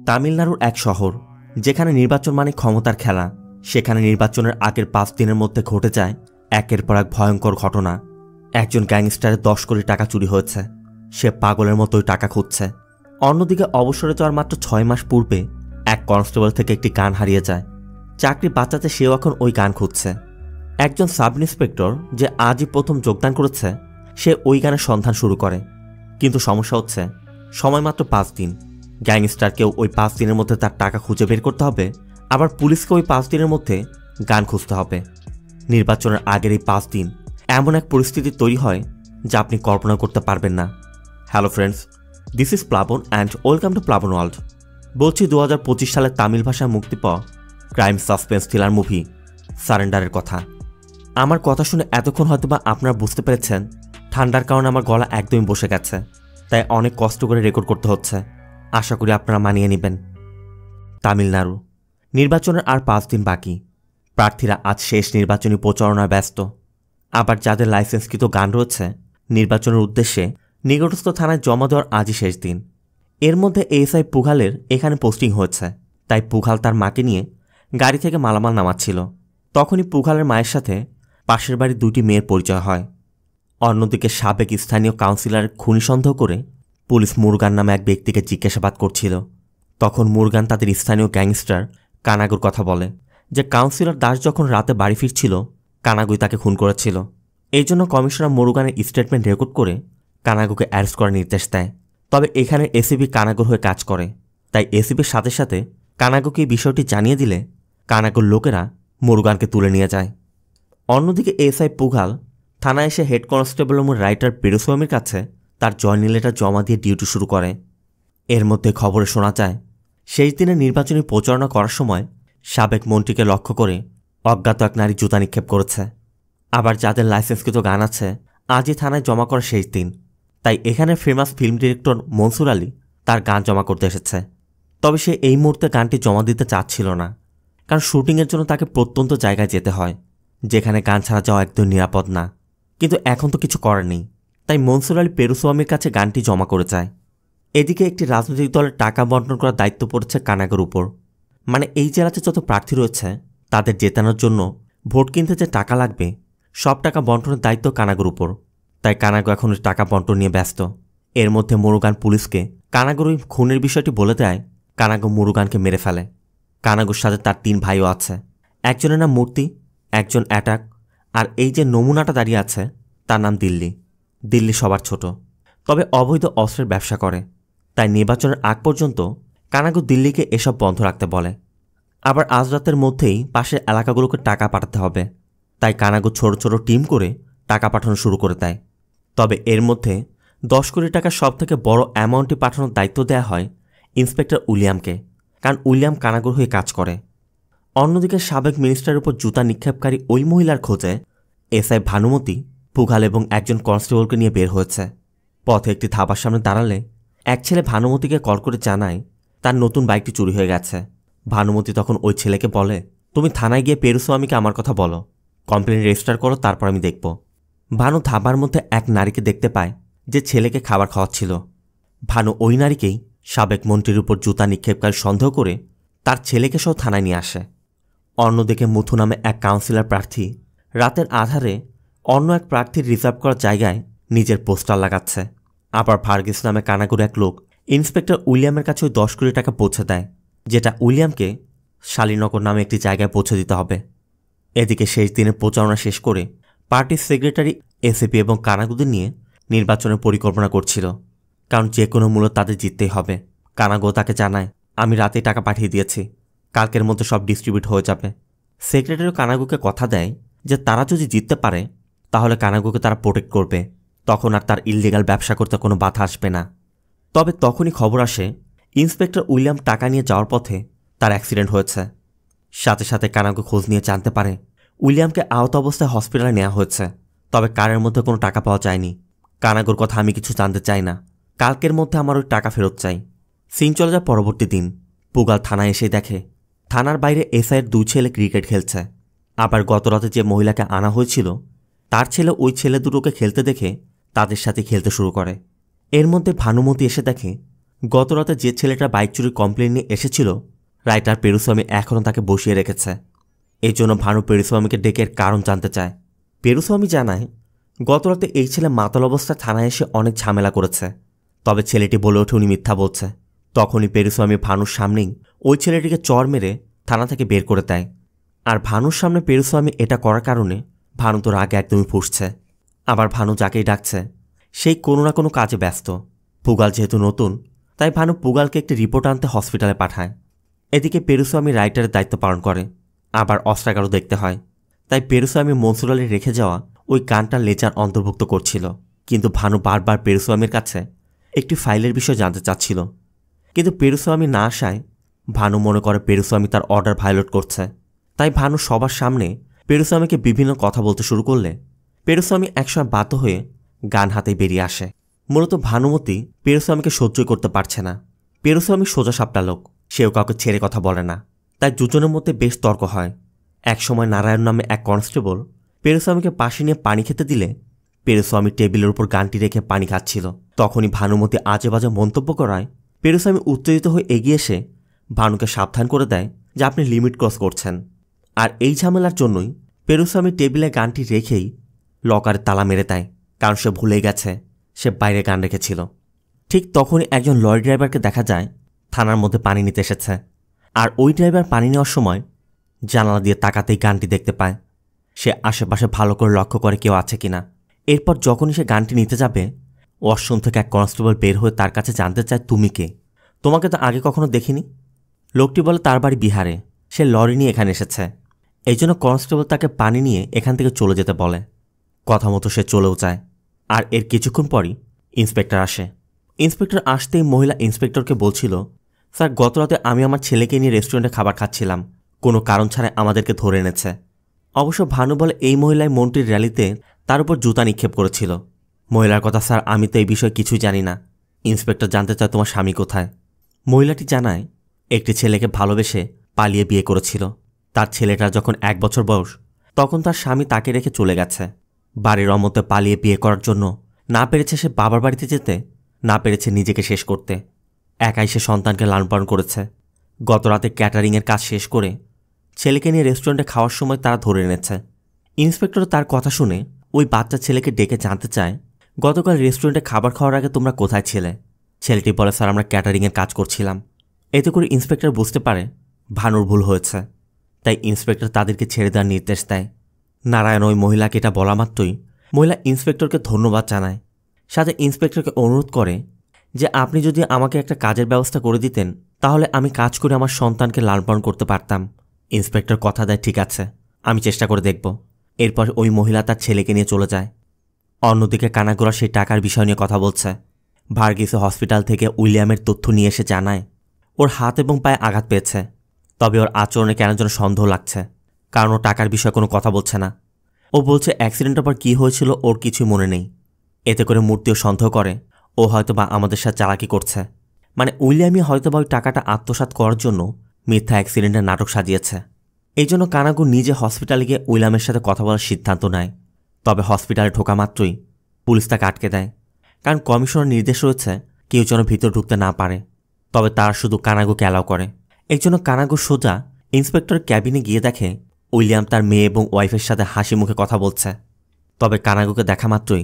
তামিলনাড়ুর এক শহর যেখানে নির্বাচন মানে ক্ষমতার খেলা। সেখানে নির্বাচনের আগের 5 দিনের মধ্যে ঘটে যায় একের পর এক ভয়ঙ্কর ঘটনা। একজন গ্যাংস্টারের 10 কোটি টাকা চুরি হয়েছে। সে পাগলের মতোই টাকা খুঁজছে। অন্যদিকে অবসরে যাওয়ার মাত্র 6 মাস পূর্বে এক কনস্টেবল থেকে একটি গান হারিয়ে যায়। চাকরি বাঁচাতে সেও এখন ওই গান খুঁজছে। একজন সাব ইন্সপেক্টর যে আজই প্রথম যোগদান করেছে সে ওই গানের সন্ধান শুরু করে। কিন্তু সমস্যা হচ্ছে সময় মাত্র 5 দিন। গ্যাংস্টারকেও ওই 5 দিনের মধ্যে তার টাকা খুঁজে বের করতে হবে, আবার পুলিশকে ওই 5 দিনের মধ্যে গান খুঁজতে হবে। নির্বাচনের আগের এই 5 দিন এমন এক পরিস্থিতি তৈরি হয় যা আপনি কল্পনা করতে পারবেন না। হ্যালো ফ্রেন্ডস, দিস ইজ প্লাবন অ্যান্ড ওয়েলকাম টু প্লাবন ওয়ার্ল্ড। বলছি 2025 সালে তামিল ভাষায় মুক্তি পাওয়া ক্রাইম সাসপেন্স থ্রিলার মুভি সারেন্ডারের কথা। আমার কথা শুনে এতক্ষণ হয়তোবা আপনারা বুঝতে পেরেছেন ঠান্ডার কারণে আমার গলা একদমই বসে গেছে, তাই অনেক কষ্ট করে রেকর্ড করতে হচ্ছে। আশা করি আপনারা মানিয়ে নেবেন। তামিলনাড়ু নির্বাচনের আর 5 দিন বাকি। প্রার্থীরা আজ শেষ নির্বাচনী প্রচারণায় ব্যস্ত। আবার যাদের লাইসেন্সকৃত গান রয়েছে নির্বাচনের উদ্দেশ্যে নিকটস্থ থানায় জমা দেওয়ার আজই শেষ দিন। এর মধ্যে এএসআই পুঘালের এখানে পোস্টিং হয়েছে, তাই পুঘাল তার মাকে নিয়ে গাড়ি থেকে মালামাল নামাচ্ছিল। তখনই পুঘালের মায়ের সাথে পাশের বাড়ির 2টি মেয়ের পরিচয় হয়। অন্যদিকে সাবেক স্থানীয় কাউন্সিলরের খুনি সন্দেহ করে পুলিশ মুরগান নামে এক ব্যক্তিকে জিজ্ঞাসাবাদ করছিল। তখন মুরগান তাদের স্থানীয় গ্যাংস্টার কানাগুর কথা বলে যে কাউন্সিলর দাস যখন রাতে বাড়ি ফিরছিল কানাগুই তাকে খুন করেছিল। এই জন্য কমিশনার মুরগানের স্টেটমেন্ট রেকর্ড করে কানাগুকে অ্যারেস্ট করার নির্দেশ দেয়। তবে এখানে এসিবি কানাগুর হয়ে কাজ করে, তাই এসিবির সাথে সাথে কানাগুকে এই বিষয়টি জানিয়ে দিলে কানাগুর লোকেরা মুরগানকে তুলে নিয়ে যায়। অন্যদিকে এসআই পুঘাল থানায় এসে হেড কনস্টেবল এবং রাইটার পেরুস্বামীর কাছে তার জয়নিং লেটার জমা দিয়ে ডিউটি শুরু করে। এর মধ্যে খবরে শোনা যায় শেষ দিনে নির্বাচনী প্রচারণা করার সময় সাবেক মন্ত্রীকে লক্ষ্য করে অজ্ঞাত এক নারী জুতা নিক্ষেপ করেছে। আবার যাদের লাইসেন্সকৃত গান আছে আজই থানায় জমা করা শেষ দিন, তাই এখানে famous film director Mansur Ali তার গান জমা করতে এসেছে। তবে সে এই মুহূর্তে গানটি জমা দিতে চাচ্ছিল না, কারণ শুটিংয়ের জন্য তাকে প্রত্যন্ত জায়গায় যেতে হয় যেখানে গান ছাড়া যাওয়া একদম নিরাপদ না। কিন্তু এখন তো কিছু করার নেই, তাই মনসুর আলী পেরুস্বামীর কাছে গানটি জমা করে যায়। এদিকে একটি রাজনৈতিক দলের টাকা বন্টন করার দায়িত্ব পড়েছে কানাগুর উপর। মানে এই জেলাতে যত প্রার্থী রয়েছে তাদের জেতানোর জন্য ভোট কিনতে যে টাকা লাগবে সব টাকা বন্টনের দায়িত্ব কানাগুর উপর। তাই কানাগু এখন টাকা বন্টন নিয়ে ব্যস্ত। এর মধ্যে মুরুগান পুলিশকে কানাগুর ওই খুনের বিষয়টি বলে দেয়। কানাগু মুরুগানকে মেরে ফেলে। কানাগুর সাথে তার 3 ভাইও আছে। একজনের নাম মূর্তি, একজন অ্যাটাক, আর এই যে নমুনাটা দাঁড়িয়ে আছে তার নাম দিল্লি। দিল্লি সবার ছোট, তবে অবৈধ অস্ত্রের ব্যবসা করে। তাই নির্বাচনের আগ পর্যন্ত কানাগু দিল্লিকে এসব বন্ধ রাখতে বলে। আবার আজ রাতের মধ্যেই পাশের এলাকাগুলোকে টাকা পাঠাতে হবে, তাই কানাগু ছোট ছোট টিম করে টাকা পাঠানো শুরু করে দেয়। তবে এর মধ্যে 10 কোটি টাকার সবথেকে বড় অ্যামাউন্টটি পাঠানোর দায়িত্ব দেওয়া হয় ইন্সপেক্টর উইলিয়ামকে, কারণ উইলিয়াম কানাগুর হয়ে কাজ করে। অন্যদিকে সাবেক মিনিস্টারের উপর জুতা নিক্ষেপকারী ওই মহিলার খোঁজে এসআই ভানুমতি পুঘাল এবং একজন কনস্টেবলকে নিয়ে বের হয়েছে। পথে একটি ধাবার সামনে দাঁড়ালে এক ছেলে ভানুমতিকে কল করে জানায় তার নতুন বাইকটি চুরি হয়ে গেছে। ভানুমতি তখন ওই ছেলেকে বলে, তুমি থানায় গিয়ে পেরুস্বামীকে আমার কথা বলো, কমপ্লেন রেজিস্টার করো, তারপর আমি দেখব। ভানু ধাবার মধ্যে এক নারীকে দেখতে পায় যে ছেলেকে খাবার খাওয়াচ্ছিল। ভানু ওই নারীকেই সাবেক মন্ত্রীর উপর জুতা নিক্ষেপকারী সন্দেহ করে তার ছেলেকে সহ থানায় নিয়ে আসে। অন্যদিকে মুথু নামে এক কাউন্সিলর প্রার্থী রাতের আধারে অন্য এক প্রার্থীর রিজার্ভ করা জায়গায় নিজের পোস্টার লাগাচ্ছে। আবার ভার্গিস নামে কানাগুর এক লোক ইন্সপেক্টর উইলিয়ামের কাছে ওই 10 কোটি টাকা পৌঁছে দেয়, যেটা উইলিয়ামকে শালীনগর নামে একটি জায়গায় পৌঁছে দিতে হবে। এদিকে শেষ দিনের প্রচারণা শেষ করে পার্টির সেক্রেটারি এসিপি এবং কানাগুদের নিয়ে নির্বাচনের পরিকল্পনা করছিল, কারণ যে কোনো মূল্য তাদের জিততেই হবে। কানাগো তাকে জানায়, আমি রাতেই টাকা পাঠিয়ে দিয়েছি, কালকের মধ্যে সব ডিস্ট্রিবিউট হয়ে যাবে। সেক্রেটারিও কানাগুকে কথা দেয় যে তারা যদি জিততে পারে তাহলে কানাগুকে তারা প্রোটেক্ট করবে, তখন আর তার ইললিগাল ব্যবসা করতে কোনো বাধা আসবে না। তবে তখনই খবর আসে ইন্সপেক্টর উইলিয়াম টাকা নিয়ে যাওয়ার পথে তার অ্যাক্সিডেন্ট হয়েছে। সাথে সাথে কানাগু খোঁজ নিয়ে জানতে পারে উইলিয়ামকে আহত অবস্থায় হসপিটালে নেওয়া হয়েছে, তবে কারের মধ্যে কোনো টাকা পাওয়া যায়নি। কানাগুর কথা আমি কিছু জানতে চাই না, কালকের মধ্যে আমার ওই টাকা ফেরত চাই। সিন চলে যায় পরবর্তী দিন। পুগাল থানায় এসে দেখে থানার বাইরে এসআইয়ের 2 ছেলে ক্রিকেট খেলছে। আবার গতরাতে যে মহিলাকে আনা হয়েছিল তার ছেলে ওই ছেলে দুটোকে খেলতে দেখে তাদের সাথে খেলতে শুরু করে। এর মধ্যে ভানুমতি এসে দেখে গতরাতে যে ছেলেটা বাইক চুরির কমপ্লেন নিয়ে এসেছিল রাইটার পেরুস্বামী এখনও তাকে বসিয়ে রেখেছে। এই জন্য ভানু পেরুস্বামীকে ডেকে এর কারণ জানতে চায়। পেরুস্বামী জানায় গতরাতে এই ছেলে মাতাল অবস্থায় থানায় এসে অনেক ঝামেলা করেছে, তবে ছেলেটি বলে ওঠে উনি মিথ্যা বলছে। তখনই পেরুস্বামী ভানুর সামনেই ওই ছেলেটিকে চর মেরে থানা থেকে বের করে দেয়। আর ভানুর সামনে পেরুস্বামী এটা করার কারণে ভানু তো রাগে একদমই ফুঁসছে। আবার ভানু যাকেই ডাকছে সেই কোনো না কোনো কাজে ব্যস্ত। পুগাল যেহেতু নতুন তাই ভানু পুগালকে একটি রিপোর্ট আনতে হসপিটালে পাঠায়। এদিকে পেরুস্বামী রাইটারের দায়িত্ব পালন করে। আবার অস্ত্রাগারও দেখতে হয়, তাই পেরুস্বামী মনসুর আলী রেখে যাওয়া ওই গানটা লেজার অন্তর্ভুক্ত করছিল। কিন্তু ভানু বারবার পেরুস্বামীর কাছে একটি ফাইলের বিষয় জানতে চাচ্ছিল, কিন্তু পেরুস্বামী না আসায় ভানু মনে করে পেরুস্বামী তার অর্ডার ভায়োলেট করছে। তাই ভানু সবার সামনে পেরুস্বামীকে বিভিন্ন কথা বলতে শুরু করলে পেরুস্বামী একসময় বাধ্য হয়ে গান হাতেই বেরিয়ে আসে। মূলত ভানুমতি পেরুস্বামীকে সহ্যই করতে পারছে না। পেরুস্বামী সোজা সাপটা লোক, সেও কাউকে ছেড়ে কথা বলে না, তাই দুজনের মধ্যে বেশ তর্ক হয়। একসময় নারায়ণ নামে এক কনস্টেবল পেরুস্বামীকে পাশে নিয়ে পানি খেতে দিলে পেরুস্বামী টেবিলের উপর গানটি রেখে পানি খাচ্ছিল। তখনই ভানুমতি আজে বাজে মন্তব্য করায় পেরুস্বামী উত্তেজিত হয়ে এগিয়ে এসে ভানুকে সাবধান করে দেয় যে আপনি লিমিট ক্রস করছেন। আর এই ঝামেলার জন্যই পেরুস্বামী টেবিলে গানটি রেখেই লকারে তালা মেরে দেয়, কারণ সে ভুলে গেছে সে বাইরে গান রেখেছিল। ঠিক তখনই একজন লরি ড্রাইভারকে দেখা যায় থানার মধ্যে পানি নিতে এসেছে। আর ওই ড্রাইভার পানি নেওয়ার সময় জানালা দিয়ে তাকাতেই গানটি দেখতে পায়। সে আশেপাশে ভালো করে লক্ষ্য করে কেউ আছে কিনা। এরপর যখনই সে গানটি নিতে যাবে ওয়াশরুম থেকে এক কনস্টেবল বের হয়ে তার কাছে জানতে চায় তুমি কে, তোমাকে তো আগে কখনো দেখিনি। লোকটি বলে তার বাড়ি বিহারে, সে লরি নিয়ে এখানে এসেছে। এই জন্য কনস্টেবল তাকে পানি নিয়ে এখান থেকে চলে যেতে বলে। কথা মতো সে চলেও যায়। আর এর কিছুক্ষণ পরই ইন্সপেক্টর আসে। ইন্সপেক্টর আসতেই মহিলা ইন্সপেক্টরকে বলছিল, স্যার গতরাতে আমি আমার ছেলেকে নিয়ে রেস্টুরেন্টে খাবার খাচ্ছিলাম, কোনো কারণ ছাড়াই আমাদেরকে ধরে এনেছে। অবশ্য ভানু বলে এই মহিলায় মন্ত্রীর র্যালিতে তার উপর জুতা নিক্ষেপ করেছিল। মহিলার কথা, স্যার আমি তো এই বিষয়ে কিছুই জানি না। ইন্সপেক্টর জানতে চায় তোমার স্বামী কোথায়। মহিলাটি জানায় একটি ছেলেকে ভালোবেসে পালিয়ে বিয়ে করেছিল। তার ছেলেটার যখন 1 বছর বয়স তখন তার স্বামী তাকে রেখে চলে গেছে। বাড়ির অমতে পালিয়ে বিয়ে করার জন্য না পেরেছে সে বাবার বাড়িতে যেতে, না পেরেছে নিজেকে শেষ করতে। একাই সে সন্তানকে লালন পালন করেছে। গতরাতে ক্যাটারিংয়ের কাজ শেষ করে ছেলেকে নিয়ে রেস্টুরেন্টে খাওয়ার সময় তারা ধরে এনেছে। ইন্সপেক্টর তার কথা শুনে ওই বাচ্চা ছেলেকে ডেকে জানতে চায় গতকাল রেস্টুরেন্টে খাবার খাওয়ার আগে তোমরা কোথায় ছিলে। ছেলেটি বলে, স্যার আমরা ক্যাটারিংয়ের কাজ করছিলাম। এতে করে ইন্সপেক্টর বুঝতে পারে ভানুর ভুল হয়েছে, তাই ইন্সপেক্টর তাদেরকে ছেড়ে দেওয়ার নির্দেশ দেয়। নারায়ণ ওই মহিলাকে এটা বলা মাত্রই মহিলা ইন্সপেক্টরকে ধন্যবাদ জানায়, সাথে ইন্সপেক্টরকে অনুরোধ করে যে আপনি যদি আমাকে একটা কাজের ব্যবস্থা করে দিতেন তাহলে আমি কাজ করে আমার সন্তানকে লালন পালন করতে পারতাম। ইন্সপেক্টর কথা দেয়, ঠিক আছে আমি চেষ্টা করে দেখব। এরপর ওই মহিলা তার ছেলেকে নিয়ে চলে যায়। অন্যদিকে কানাগোড়া সেই টাকার বিষয় নিয়ে কথা বলছে। ভার্গিস হসপিটাল থেকে উইলিয়ামের তথ্য নিয়ে এসে জানায় ওর হাত এবং পায়ে আঘাত পেয়েছে, তবে ওর আচরণে কেন যেন সন্দেহ লাগছে, কারণ ও টাকার বিষয়ে কোনো কথা বলছে না। ও বলছে অ্যাক্সিডেন্টের পর কী হয়েছিল ওর কিছুই মনে নেই। এতে করে মূর্তিও সন্দেহ করে ও হয়তোবা আমাদের সাথে চালাকি করছে, মানে উইলিয়ামই হয়তোবা ওই টাকাটা আত্মসাৎ করার জন্য মিথ্যা অ্যাক্সিডেন্টের নাটক সাজিয়েছে। এই জন্য কানাগু নিজে হসপিটালে গিয়ে উইলিয়ামের সাথে কথা বলার সিদ্ধান্ত নেয়। তবে হসপিটালে ঢোকা মাত্রই পুলিশ তাকে আটকে দেয়, কারণ কমিশনের নির্দেশ রয়েছে কেউ যেন ভিতর ঢুকতে না পারে। তবে তারা শুধু কানাগুকে অ্যালাউ করে। এই জন্য কানাগু সোজা ইন্সপেক্টরের ক্যাবিনে গিয়ে দেখে উইলিয়াম তার মেয়ে এবং ওয়াইফের সাথে হাসি মুখে কথা বলছে। তবে কানাগুকে দেখা মাত্রই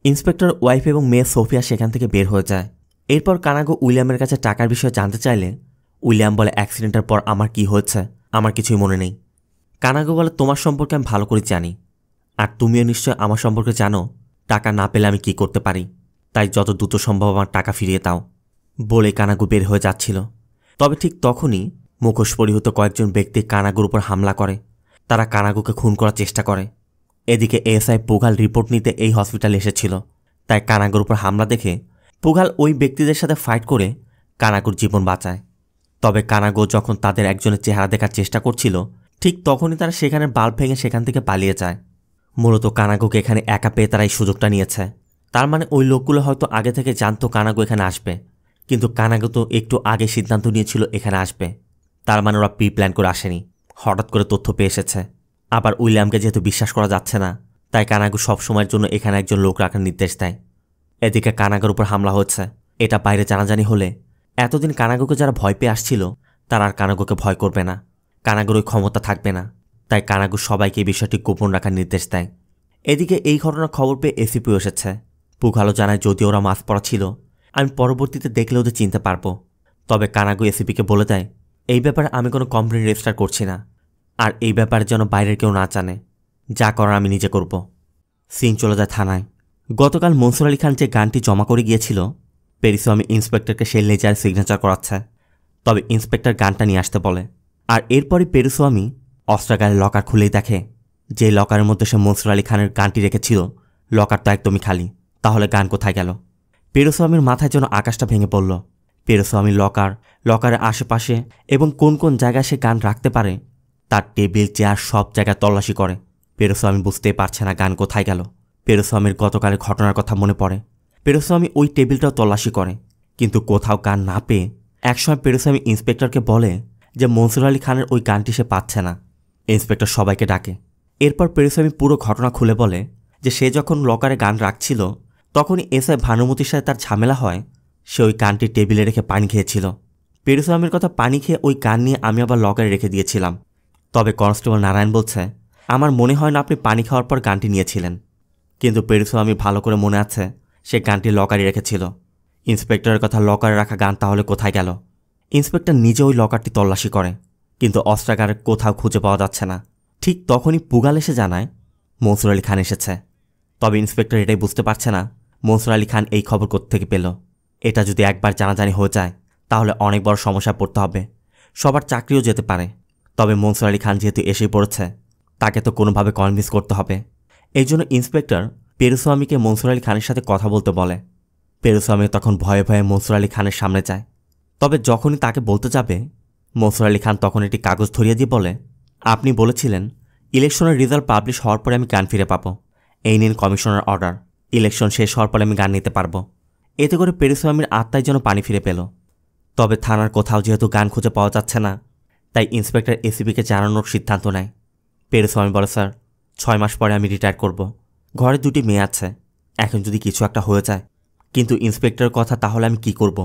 ইন্সপেক্টর ওয়াইফ এবং মেয়ে সোফিয়া সেখান থেকে বের হয়ে যায়। এরপর কানাগু উইলিয়ামের কাছে টাকার বিষয়ে জানতে চাইলে উইলিয়াম বলে অ্যাক্সিডেন্টের পর আমার কি হয়েছে আমার কিছুই মনে নেই। কানাগু বলে তোমার সম্পর্কে আমি ভালো করে জানি, আর তুমিও নিশ্চয় আমার সম্পর্কে জানো টাকা না পেলে আমি কি করতে পারি, তাই যত দ্রুত সম্ভব আমার টাকা ফিরিয়ে দাও বলে কানাগু বের হয়ে যাচ্ছিল। তবে ঠিক তখনই মুখোশ পরিহিত কয়েকজন ব্যক্তি কানাগুর উপর হামলা করে। তারা কানাগুকে খুন করার চেষ্টা করে। এদিকে এএসআই পুগাল রিপোর্ট নিতে এই হসপিটালে এসেছিল, তাই কানাগুর উপর হামলা দেখে পুগাল ওই ব্যক্তিদের সাথে ফাইট করে কানাগুর জীবন বাঁচায়। তবে কানাগো যখন তাদের একজনের চেহারা দেখার চেষ্টা করছিল ঠিক তখনই তারা সেখানের বাল্ব ভেঙে সেখান থেকে পালিয়ে যায়। মূলত কানাগোকে এখানে একা পেয়ে তারা এই সুযোগটা নিয়েছে। তার মানে ওই লোকগুলো হয়তো আগে থেকে জানতো কানাগো এখানে আসবে, কিন্তু কানাগো তো একটু আগে সিদ্ধান্ত নিয়েছিল এখানে আসবে। তার মানে ওরা প্রি প্ল্যান করে আসেনি, হঠাৎ করে তথ্য পেয়ে এসেছে। আবার উইলিয়ামকে যেহেতু বিশ্বাস করা যাচ্ছে না, তাই কানাগো সবসময়ের জন্য এখানে একজন লোক রাখার নির্দেশ দেয়। এদিকে কানাগোর উপর হামলা হচ্ছে, এটা বাইরে জানাজানি হলে এতদিন কানাগোকে যারা ভয় পেয়ে আসছিল তারা আর কানাগোকে ভয় করবে না, কানাগোর ওই ক্ষমতা থাকবে না। তাই কানাগো সবাইকে এই বিষয়টি গোপন রাখার নির্দেশ দেয়। এদিকে এই ঘটনার খবর পেয়ে এসিপিও এসেছে। পুঘালো জানায় যদি ওরা মাস্ক পরা ছিল আমি পরবর্তীতে দেখলে ওদের চিনতে পারবো। তবে কানাগো এসিপিকে বলে দেয় এই ব্যাপারে আমি কোনো কমপ্লেন রেজিস্টার করছি না, আর এই ব্যাপারে যেন বাইরের কেউ না জানে, যা করার আমি নিজে করব। সিন চলে যায় থানায়। গতকাল মনসুর আলী খান যে গানটি জমা করে গিয়েছিল পেরিস্বামী ইন্সপেক্টরকে সেই লেজার সিগনেচার করাচ্ছে। তবে ইন্সপেক্টর গানটা নিয়ে আসতে বলে। আর এরপরই পেরিস্বামী অস্ত্রাগারের লকার খুলেই দেখে যে লকারের মধ্যে সে মনসুর আলী খানের গানটি রেখেছিল লকার তো একদমই খালি। তাহলে গান কোথায় গেল? পেরিস্বামীর মাথায় যেন আকাশটা ভেঙে পড়ল। পেরিস্বামী লকারের আশেপাশে এবং কোন কোন জায়গায় সে গান রাখতে পারে তার টেবিল চেয়ার সব জায়গায় তল্লাশি করে। পেরিস্বামী বুঝতেই পারছে না গান কোথায় গেল। পেরিস্বামীর গতকালের ঘটনার কথা মনে পড়ে। পেরিস্বামী ওই টেবিলটাও তল্লাশি করে, কিন্তু কোথাও গান না পেয়ে একসময় পেরিস্বামী ইন্সপেক্টরকে বলে যে মনসুর আলী খানের ওই গানটি সে পাচ্ছে না। ইন্সপেক্টর সবাইকে ডাকে। এরপর পেরিস্বামী পুরো ঘটনা খুলে বলে যে সে যখন লকারে গান রাখছিল তখনই এসআই ভানুমতির সাথে তার ঝামেলা হয়। সে ওই গানটি টেবিলে রেখে পানি খেয়েছিল। পেরিস্বামীর কথা, পানি খেয়ে ওই গান নিয়ে আমি আবার লকারে রেখে দিয়েছিলাম। তবে কনস্টেবল নারায়ণ বলছে আমার মনে হয় না আপনি পানি খাওয়ার পর গানটি নিয়েছিলেন। কিন্তু পেরিস্বামী ভালো করে মনে আছে সে গানটি লকারে রেখেছিল। ইন্সপেক্টরের কথা, লকারে রাখা গান তাহলে কোথায় গেল? ইন্সপেক্টর নিজে ওই লকারটি তল্লাশি করে, কিন্তু অস্ত্রাগারে কোথাও খুঁজে পাওয়া যাচ্ছে না। ঠিক তখনই পুগাল এসে জানায় মনসুর আলী খান এসেছে। তবে ইন্সপেক্টর এটাই বুঝতে পারছে না মনসুর আলী খান এই খবর কোত্থেকে পেল। এটা যদি একবার জানাজানি হয়ে যায় তাহলে অনেক বড় সমস্যায় পড়তে হবে, সবার চাকরিও যেতে পারে। তবে মনসুর আলী খান যেহেতু এসেই পড়েছে তাকে তো কোনোভাবে কনভিন্স করতে হবে। এই জন্য ইন্সপেক্টর পেরিস্বামীকে মনসুর আলী খানের সাথে কথা বলতে বলে। পেরিস্বামী তখন ভয়ে ভয়ে মনসুর আলী খানের সামনে যায়। তবে যখনই তাকে বলতে যাবে মনসুর আলী খান তখন একটি কাগজ ধরিয়ে দিয়ে বলে আপনি বলেছিলেন ইলেকশনের রেজাল্ট পাবলিশ হওয়ার পরে আমি গান ফিরে পাবো। এই নিন কমিশনার অর্ডার, ইলেকশন শেষ হওয়ার পরে আমি গান নিতে পারবো। এতে করে পেরিস্বামীর আত্মায় যেন পানি ফিরে পেল। তবে থানার কোথাও যেহেতু গান খুঁজে পাওয়া যাচ্ছে না তাই ইন্সপেক্টর এসিপিকে জানানোর সিদ্ধান্ত নেয়। পেরিস্বামী বলে স্যার 6 মাস পরে আমি রিটায়ার করব। ঘরে 2টি মেয়ে আছে, এখন যদি কিছু একটা হয়ে যায়। কিন্তু ইন্সপেক্টরের কথা, তাহলে আমি কি করব?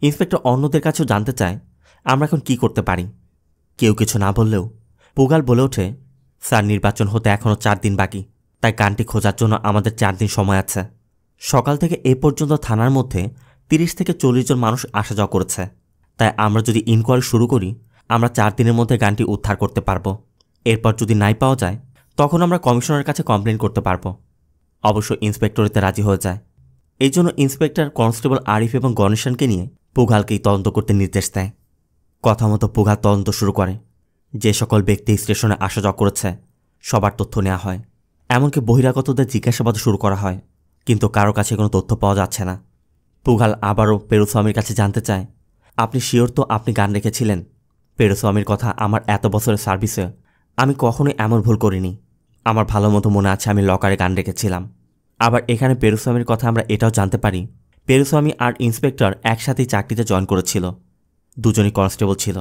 ইন্সপেক্টর অন্যদের কাছেও জানতে চায় আমরা এখন কি করতে পারি। কেউ কিছু না বললেও পুগাল বলে ওঠে স্যার নির্বাচন হতে এখনও 4 দিন বাকি, তাই গানটি খোঁজার জন্য আমাদের 4 দিন সময় আছে। সকাল থেকে এ পর্যন্ত থানার মধ্যে 30 থেকে 40 জন মানুষ আসা যাওয়া করেছে। তাই আমরা যদি ইনকোয়ারি শুরু করি আমরা 4 দিনের মধ্যে গানটি উদ্ধার করতে পারবো। এরপর যদি নাই পাওয়া যায় তখন আমরা কমিশনারের কাছে কমপ্লেন করতে পারবো। অবশ্য ইন্সপেক্টর এতে রাজি হয়ে যায়। এই জন্য ইন্সপেক্টর কনস্টেবল আরিফ এবং গণেশনকে নিয়ে পুঘালকেই তদন্ত করতে নির্দেশ দেয়। কথা মতো পুঘাল তদন্ত শুরু করে। যে সকল ব্যক্তি স্টেশনে আসা যাওয়া করেছে সবার তথ্য নেওয়া হয়, এমনকি বহিরাগতদের জিজ্ঞাসাবাদ শুরু করা হয়, কিন্তু কারো কাছে কোনো তথ্য পাওয়া যাচ্ছে না। পুঘাল আবারও পেরুস্বামীর কাছে জানতে চায় আপনি শিওর তো আপনি গান রেখেছিলেন? পেরুস্বামীর কথা, আমার এত বছরের সার্ভিসে আমি কখনোই এমন ভুল করিনি। আমার ভালো মতো মনে আছে আমি লকারে গান রেখেছিলাম। আবার এখানে পেরুস্বামীর কথা আমরা এটাও জানতে পারি পেরুস্বামী আর ইন্সপেক্টর একসাথেই চাকরিতে জয়েন করেছিল, দুজনই কনস্টেবল ছিল।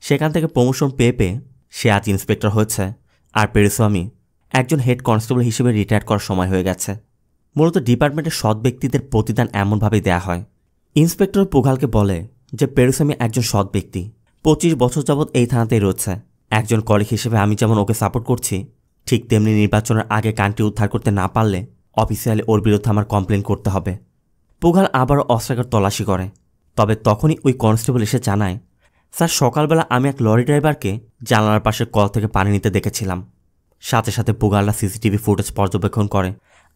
সেখান থেকে প্রমোশন পেয়ে পেয়ে সে আজ ইন্সপেক্টর হয়েছে, আর পেরুস্বামী একজন হেড কনস্টেবল হিসেবে রিটায়ার করার সময় হয়ে গেছে। মূলত ডিপার্টমেন্টের সৎ ব্যক্তিদের প্রতিদান এমনভাবেই দেয়া হয়। ইন্সপেক্টর পুঘালকে বলে যে পেরুস্বামী একজন সৎ ব্যক্তি, 25 বছর যাবৎ এই থানাতেই রয়েছে। একজন কলিগ হিসেবে আমি যেমন ওকে সাপোর্ট করছি, ঠিক তেমনি নির্বাচনের আগে গানটি উদ্ধার করতে না পারলে অফিসিয়ালি ওর বিরুদ্ধে আমার কমপ্লেন করতে হবে। পুঘাল আবারও অস্ত্রাগার তল্লাশি করে। তবে তখনই ওই কনস্টেবল এসে জানায় স্যার সকালবেলা আমি এক লরি ড্রাইভারকে জানালার পাশে কল থেকে পানি নিতে দেখেছিলাম। সাথে সাথে পুঘালরা সিসিটিভি ফুটেজ পর্যবেক্ষণ করে,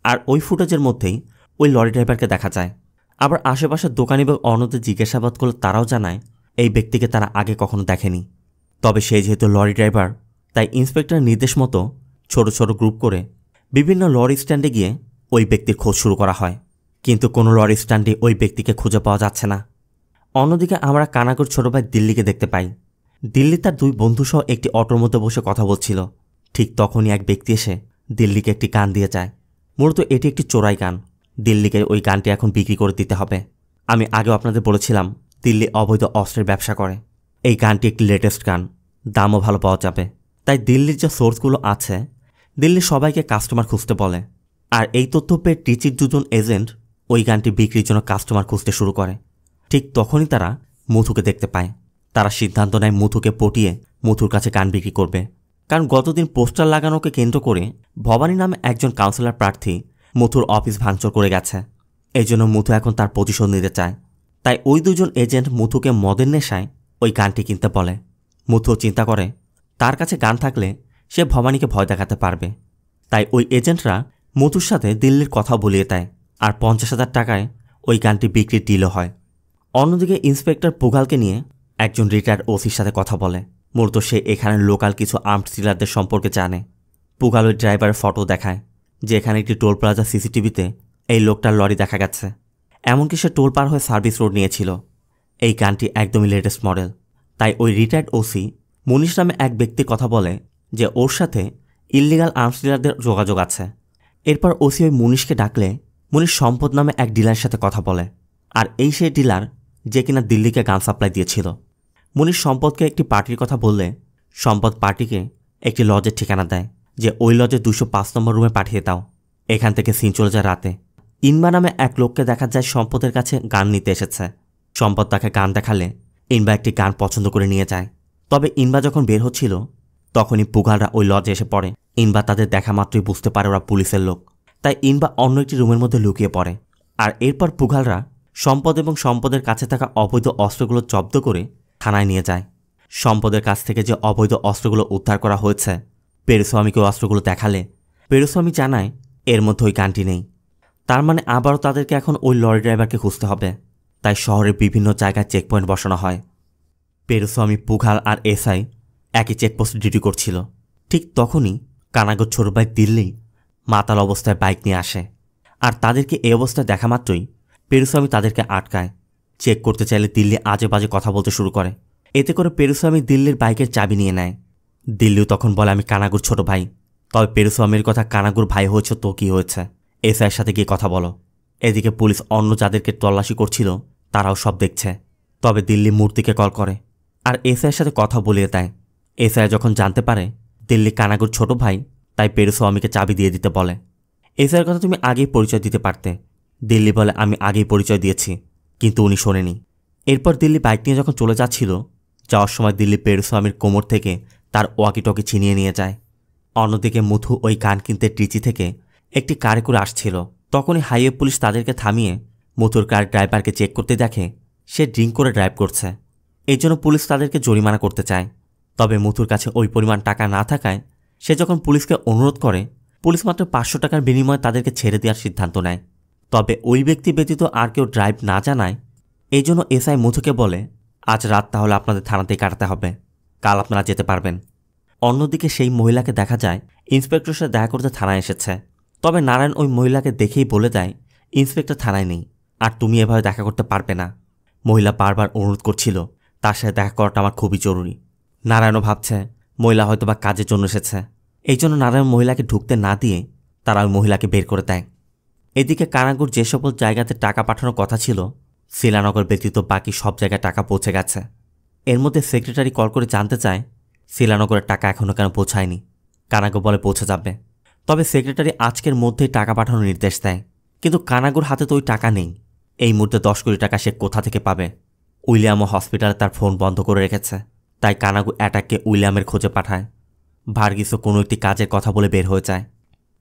আর ওই ফুটেজের মধ্যেই ওই লরি ড্রাইভারকে দেখা যায়। আবার আশেপাশের দোকানি এবং অন্যদের জিজ্ঞাসাবাদ করলে তারাও জানায় এই ব্যক্তিকে তারা আগে কখনো দেখেনি। তবে সে যেহেতু লরি ড্রাইভার তাই ইন্সপেক্টরের নির্দেশ মতো ছোট ছোট গ্রুপ করে বিভিন্ন লরি স্ট্যান্ডে গিয়ে ওই ব্যক্তির খোঁজ শুরু করা হয়, কিন্তু কোনো লরি স্ট্যান্ডে ওই ব্যক্তিকে খুঁজে পাওয়া যাচ্ছে না। অন্যদিকে আমরা কানাগোর ছোট ভাই দিল্লিকে দেখতে পাই। দিল্লি তার 2 বন্ধুসহ একটি অটোর মধ্যে বসে কথা বলছিল। ঠিক তখনই এক ব্যক্তি এসে দিল্লিকে একটি গান দিয়ে যায়। মূলত এটি একটি চোরাই গান। দিল্লিকে ওই গানটি এখন বিক্রি করে দিতে হবে। আমি আগেও আপনাদের বলেছিলাম দিল্লি অবৈধ অস্ত্রের ব্যবসা করে। এই গানটি একটি লেটেস্ট গান, দামও ভালো পাওয়া যাবে। তাই দিল্লির যে সোর্সগুলো আছে দিল্লির সবাইকে কাস্টমার খুঁজতে বলে, আর এই তথ্য পেয়ে টিচির 2 জন এজেন্ট ওই গানটি বিক্রির জন্য কাস্টমার খুঁজতে শুরু করে। ঠিক তখনই তারা মুথুকে দেখতে পায়। তারা সিদ্ধান্ত নেয় মুথুকে পটিয়ে মুথুর কাছে গান বিক্রি করবে, কারণ গতদিন পোস্টার লাগানোকে কেন্দ্র করে ভবানী নামে একজন কাউন্সিলর প্রার্থী মুথুর অফিস ভাঙচুর করে গেছে। এই জন্য মুথু এখন তার প্রতিশোধ নিতে চায়। তাই ওই দুজন এজেন্ট মুথুকে মদের নেশায় ওই গানটি কিনতে বলে। মুথুও চিন্তা করে তার কাছে গান থাকলে সে ভবানীকে ভয় দেখাতে পারবে। তাই ওই এজেন্টরা মুথুর সাথে দিল্লির কথা বলিয়ে দেয়, আর 50,000 টাকায় ওই গানটি বিক্রির ডিলও হয়। অন্যদিকে ইন্সপেক্টর পুগালকে নিয়ে একজন রিটায়ার্ড ওসির সাথে কথা বলে। মূলত সে এখানে লোকাল কিছু আর্মড ডিলারদের সম্পর্কে জানে। পুগাল ওই ড্রাইভারের ফটো দেখায় যে এখানে একটি টোল প্লাজা সিসিটিভিতে এই লোকটার লরি দেখা গেছে। এমনকি সে টোল পার হয়ে সার্ভিস রোড নিয়েছিল। এই গানটি একদমই লেটেস্ট মডেল। তাই ওই রিটায়ার্ড ওসি মুনিশ নামে এক ব্যক্তির কথা বলে যে ওর সাথে ইললিগাল আর্মস ডিলারদের যোগাযোগ আছে। এরপর ওসি ওই মুনিশকে ডাকলে মুনিশ সম্পদ নামে এক ডিলারের সাথে কথা বলে, আর এই সেই ডিলার যে কিনা দিল্লিকে গান সাপ্লাই দিয়েছিল। মুনিশ সম্পদকে একটি পার্টির কথা বললে সম্পদ পার্টিকে একটি লজের ঠিকানা দেয় যে ওই লজে 205 নম্বর রুমে পাঠিয়ে দাও। এখান থেকে সিন চলে যায় রাতে। ইনবা নামে এক লোককে দেখা যায় সম্পদের কাছে গান নিতে এসেছে। সম্পদ তাকে গান দেখালে ইনবা একটি গান পছন্দ করে নিয়ে যায়। তবে ইনবা যখন বের হচ্ছিল তখনই পুগালরা ওই লজে এসে পড়ে। ইনবা তাদের দেখা মাত্রই বুঝতে পারে ওরা পুলিশের লোক। তাই ইনবা অন্য একটি রুমের মধ্যে লুকিয়ে পড়ে। আর এরপর পুগালরা সম্পদ এবং সম্পদের কাছে থাকা অবৈধ অস্ত্রগুলো জব্দ করে থানায় নিয়ে যায়। সম্পদের কাছ থেকে যে অবৈধ অস্ত্রগুলো উদ্ধার করা হয়েছে পেরুস্বামীকে অস্ত্রগুলো দেখালে পেরুস্বামী জানায় এর মধ্যে ওই গানটি নেই। তার মানে আবারও তাদেরকে এখন ওই লরি ড্রাইভারকে খুঁজতে হবে। তাই শহরের বিভিন্ন জায়গায় চেকপয়েন্ট বসানো হয়। পেরুস্বামী, পুগাল আর এসআই একই চেকপোস্টে ডিউটি করছিল। ঠিক তখনই কানাগর ছোট ভাই দিল্লি মাতাল অবস্থায় বাইক নিয়ে আসে। আর তাদেরকে এই অবস্থায় দেখা মাত্রই পেরুস্বামী তাদেরকে আটকায়। চেক করতে চাইলে দিল্লি আজে বাজে কথা বলতে শুরু করে। এতে করে পেরুস্বামী দিল্লির বাইকের চাবি নিয়ে নেয়। দিল্লিও তখন বলে আমি কানাগুর ছোট ভাই। তবে পেরুস্বামীর কথা কানাগুর ভাই হয়েছে তো কি হয়েছে, এসআইয়ের সাথে গিয়ে কথা বলো। এদিকে পুলিশ অন্য যাদেরকে তল্লাশি করছিল তারাও সব দেখছে। তবে দিল্লি মূর্তিকে কল করে আর এসআইয়ের সাথে কথা বলিয়ে দেয়। এসআই যখন জানতে পারে দিল্লি কানাগুর ছোট ভাই, তাই পেরুস্বামীকে চাবি দিয়ে দিতে বলে। এসআইয়ের কথা তুমি আগেই পরিচয় দিতে পারতে। দিল্লি বলে আমি আগেই পরিচয় দিয়েছি, কিন্তু উনি শোনেনি। এরপর দিল্লি বাইক নিয়ে যখন চলে যাচ্ছিল, যাওয়ার সময় দিল্লি পেরুস্বামীর কোমর থেকে তার ওয়াকিটকি ছিনিয়ে নিয়ে যায়। অন্যদিকে মুথু ওই গান কিনতে ট্রিচি থেকে একটি কারে করে আসছিল। তখনই হাইওয়ে পুলিশ তাদেরকে থামিয়ে মুথুর কার ড্রাইভারকে চেক করতে দেখে সে ড্রিঙ্ক করে ড্রাইভ করছে। এই জন্য পুলিশ তাদেরকে জরিমানা করতে চায়। তবে মুথুর কাছে ওই পরিমাণ টাকা না থাকায় সে যখন পুলিশকে অনুরোধ করে, পুলিশ মাত্র 500 টাকার বিনিময়ে তাদেরকে ছেড়ে দেওয়ার সিদ্ধান্ত নেয়। তবে ওই ব্যক্তি ব্যতীত আর কেউ ড্রাইভ না জানায়। এই জন্য এসআই মুথুকে বলে আজ রাত তাহলে আপনাদের থানাতেই কাটাতে হবে, কাল আপনারা যেতে পারবেন। অন্যদিকে সেই মহিলাকে দেখা যায় ইন্সপেক্টরের সাথে দেখা করতে থানায় এসেছে। তবে নারায়ণ ওই মহিলাকে দেখেই বলে দেয় ইন্সপেক্টর থানায় নেই, আর তুমি এভাবে দেখা করতে পারবে না। মহিলা বারবার অনুরোধ করছিল তার সাথে দেখা করাটা আমার খুবই জরুরি। নারায়ণও ভাবছে মহিলা হয়তো বা কাজের জন্য এসেছে। এই জন্য নারায়ণ মহিলাকে ঢুকতে না দিয়ে তারা ওই মহিলাকে বের করে দেয়। এদিকে কানাগুর যে সকল জায়গাতে টাকা পাঠানোর কথা ছিল শিলানগর ব্যতীত বাকি সব জায়গায় টাকা পৌঁছে গেছে। এর মধ্যে সেক্রেটারি কল করে জানতে চায় শিলানগরের টাকা এখনও কেন পৌঁছায়নি। কানাগো বলে পৌঁছে যাবে। তবে সেক্রেটারি আজকের মধ্যেই টাকা পাঠানোর নির্দেশ দেয়। কিন্তু কানাগুর হাতে তো ওই টাকা নেই। এই মুহূর্তে 10 কোটি টাকা সে কোথা থেকে পাবে? উইলিয়ামও হসপিটালে তার ফোন বন্ধ করে রেখেছে। তাই কানাগু অ্যাটাককে উইলিয়ামের খোঁজে পাঠায়। ভার্গিসও কোনো একটি কাজের কথা বলে বের হয়ে যায়।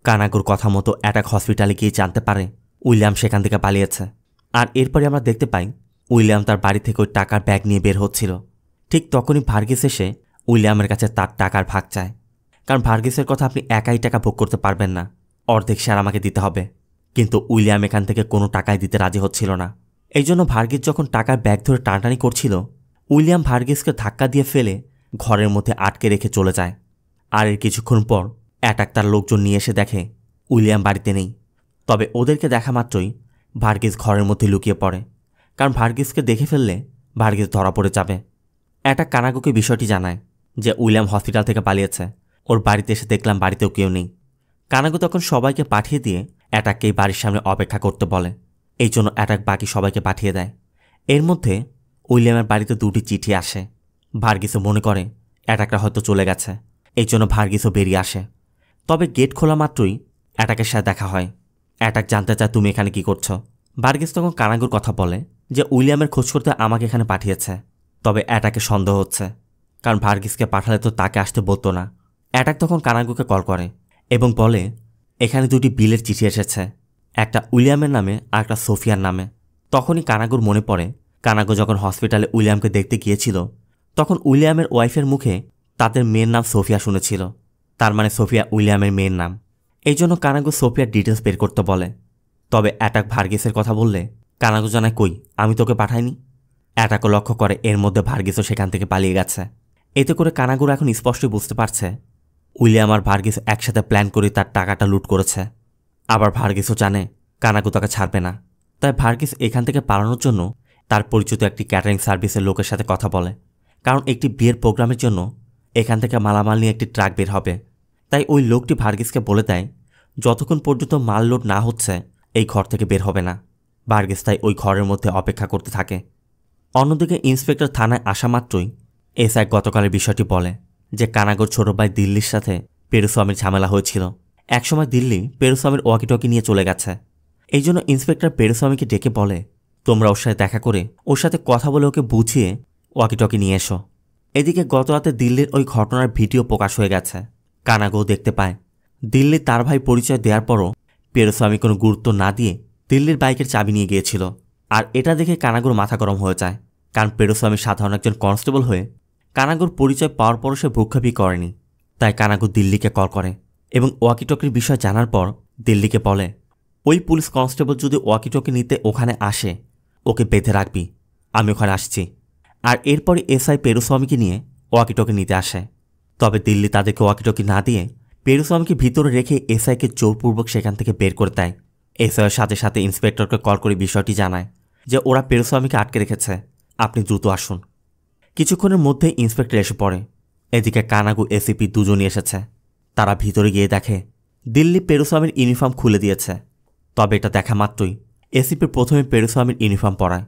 কানাগুর কথা মতো অ্যাটাক হসপিটালে গিয়ে জানতে পারে উইলিয়াম সেখান থেকে পালিয়েছে। আর এরপরে আমরা দেখতে পাই উইলিয়াম তার বাড়ি থেকে ওই টাকার ব্যাগ নিয়ে বের হচ্ছিল। ঠিক তখনই ভার্গিস এসে উইলিয়ামের কাছে তার টাকার ভাগ চায়। কারণ ভার্গিসের কথা আপনি একাই টাকা ভোগ করতে পারবেন না, অর্ধেক শেয়ার আমাকে দিতে হবে। কিন্তু উইলিয়াম এখান থেকে কোনো টাকাই দিতে রাজি হচ্ছিল না। এই জন্য ভার্গিস যখন টাকার ব্যাগ ধরে টানাটানি করছিল, উইলিয়াম ভার্গিসকে ধাক্কা দিয়ে ফেলে ঘরের মধ্যে আটকে রেখে চলে যায়। আর এর কিছুক্ষণ পর অ্যাটাক তার লোকজন নিয়ে এসে দেখে উইলিয়াম বাড়িতে নেই। তবে ওদেরকে দেখা মাত্রই ভার্গিস ঘরের মধ্যে লুকিয়ে পড়ে, কারণ ভার্গিসকে দেখে ফেললে ভার্গিস ধরা পড়ে যাবে। অ্যাটাক কানাগুকে বিষয়টি জানায় যে উইলিয়াম হসপিটাল থেকে পালিয়েছে। ওর বাড়িতে এসে দেখলাম বাড়িতেও কেউ নেই। কানাগু তখন সবাইকে পাঠিয়ে দিয়ে অ্যাটাককেই বাড়ির সামনে অপেক্ষা করতে বলে। এই জন্য অ্যাটাক বাকি সবাইকে পাঠিয়ে দেয়। এর মধ্যে উইলিয়ামের বাড়িতে 2টি চিঠি আসে। ভার্গিসও মনে করে অ্যাটাকরা হয়তো চলে গেছে। এই জন্য ভার্গিসও বেরিয়ে আসে। তবে গেট খোলা মাত্রই অ্যাটাকের সাথে দেখা হয়। অ্যাটাক জানতে চায় তুমি এখানে কি করছো? ভার্গিস তখন কানাগুর কথা বলে যে উইলিয়ামের খোঁজ করতে আমাকে এখানে পাঠিয়েছে। তবে অ্যাটাকে সন্দেহ হচ্ছে, কারণ ভার্গিসকে পাঠালে তো তাকে আসতে বলতো না। অ্যাটাক তখন কানাগুকে কল করে এবং বলে এখানে 2টি বিলের চিঠি এসেছে, একটা উইলিয়ামের নামে আর একটা সোফিয়ার নামে। তখনই কানাগুর মনে পড়ে কানাগো যখন হসপিটালে উইলিয়ামকে দেখতে গিয়েছিল তখন উইলিয়ামের ওয়াইফের মুখে তাদের মেয়ের নাম সোফিয়া শুনেছিল। তার মানে সোফিয়া উইলিয়ামের মেয়ের নাম। এই জন্য কানাগো সোফিয়ার ডিটেলস বের করতে বলে। তবে অ্যাটাক ভার্গিসের কথা বললে কানাগো জানায় কই, আমি তোকে পাঠাইনি। অ্যাটাকও লক্ষ্য করে এর মধ্যে ভার্গিসও সেখান থেকে পালিয়ে গেছে। এতে করে কানাগুর এখন স্পষ্টই বুঝতে পারছে উইলিয়াম আর ভার্গিস একসাথে প্ল্যান করে তার টাকাটা লুট করেছে। আবার ভার্গিসও জানে কানাগো তাকে ছাড়বে না। তাই ভার্গিস এখান থেকে পালানোর জন্য তার পরিচিত একটি ক্যাটারিং সার্ভিসের লোকের সাথে কথা বলে, কারণ একটি বিয়ের প্রোগ্রামের জন্য এখান থেকে মালামাল নিয়ে একটি ট্রাক বের হবে। তাই ওই লোকটি ভার্গিসকে বলে দেয় যতক্ষণ পর্যন্ত মাল লোড না হচ্ছে এই ঘর থেকে বের হবে না। ভার্গিস তাই ওই ঘরের মধ্যে অপেক্ষা করতে থাকে। অন্যদিকে ইন্সপেক্টর থানায় আসা মাত্রই এসআই গতকালের বিষয়টি বলে যে কানাগোর ছোট ভাই দিল্লির সাথে পেরুস্বামীর ঝামেলা হয়েছিল। একসময় দিল্লি পেরুস্বামীর ওয়াকিটকি নিয়ে চলে গেছে। এই জন্য ইন্সপেক্টর পেরুস্বামীকে ডেকে বলে তোমরা ওর সাথে দেখা করে ওর সাথে কথা বলে ওকে বুঝিয়ে ওয়াকিটকি নিয়ে এসো। এদিকে গত রাতে দিল্লির ওই ঘটনার ভিডিও প্রকাশ হয়ে গেছে। কানাগো দেখতে পায় দিল্লি তার ভাই পরিচয় দেওয়ার পরও পেরুস্বামী কোনো গুরুত্ব না দিয়ে দিল্লির বাইকের চাবি নিয়ে গিয়েছিল। আর এটা দেখে কানাগোর মাথা গরম হয়ে যায়, কারণ পেরুস্বামী সাধারণ একজন কনস্টেবল হয়ে কানাগোর পরিচয় পাওয়ার পরও সে ভ্রুক্ষেপই করেনি। তাই কানাগো দিল্লিকে কল করে এবং ওয়াকিটকির বিষয় জানার পর দিল্লিকে বলে ওই পুলিশ কনস্টেবল যদি ওয়াকিটকি নিতে ওখানে আসে ওকে বেঁধে রাখবি, আমি ওখানে আসছি। আর এরপরে এসআই পেরুস্বামীকে নিয়ে ওয়াকিটকি নিতে আসে। তবে দিল্লি তাদেরকে ওয়াকিটকি না দিয়ে পেরুস্বামীকে ভিতরে রেখে এসআইকে জোরপূর্বক সেখান থেকে বের করে দেয়। এসআইয়ের সাথে সাথে ইন্সপেক্টরকে কল করে বিষয়টি জানায় যে ওরা পেরুস্বামীকে আটকে রেখেছে, আপনি দ্রুত আসুন। কিছুক্ষণের মধ্যে ইন্সপেক্টর এসে পড়ে। এদিকে কানাগু এসিপি দুজনই এসেছে। তারা ভিতরে গিয়ে দেখে দিল্লি পেরুস্বামীর ইউনিফর্ম খুলে দিয়েছে। তবে এটা দেখা মাত্রই এসিপি প্রথমে পেরুস্বামীর ইউনিফর্ম পরায়।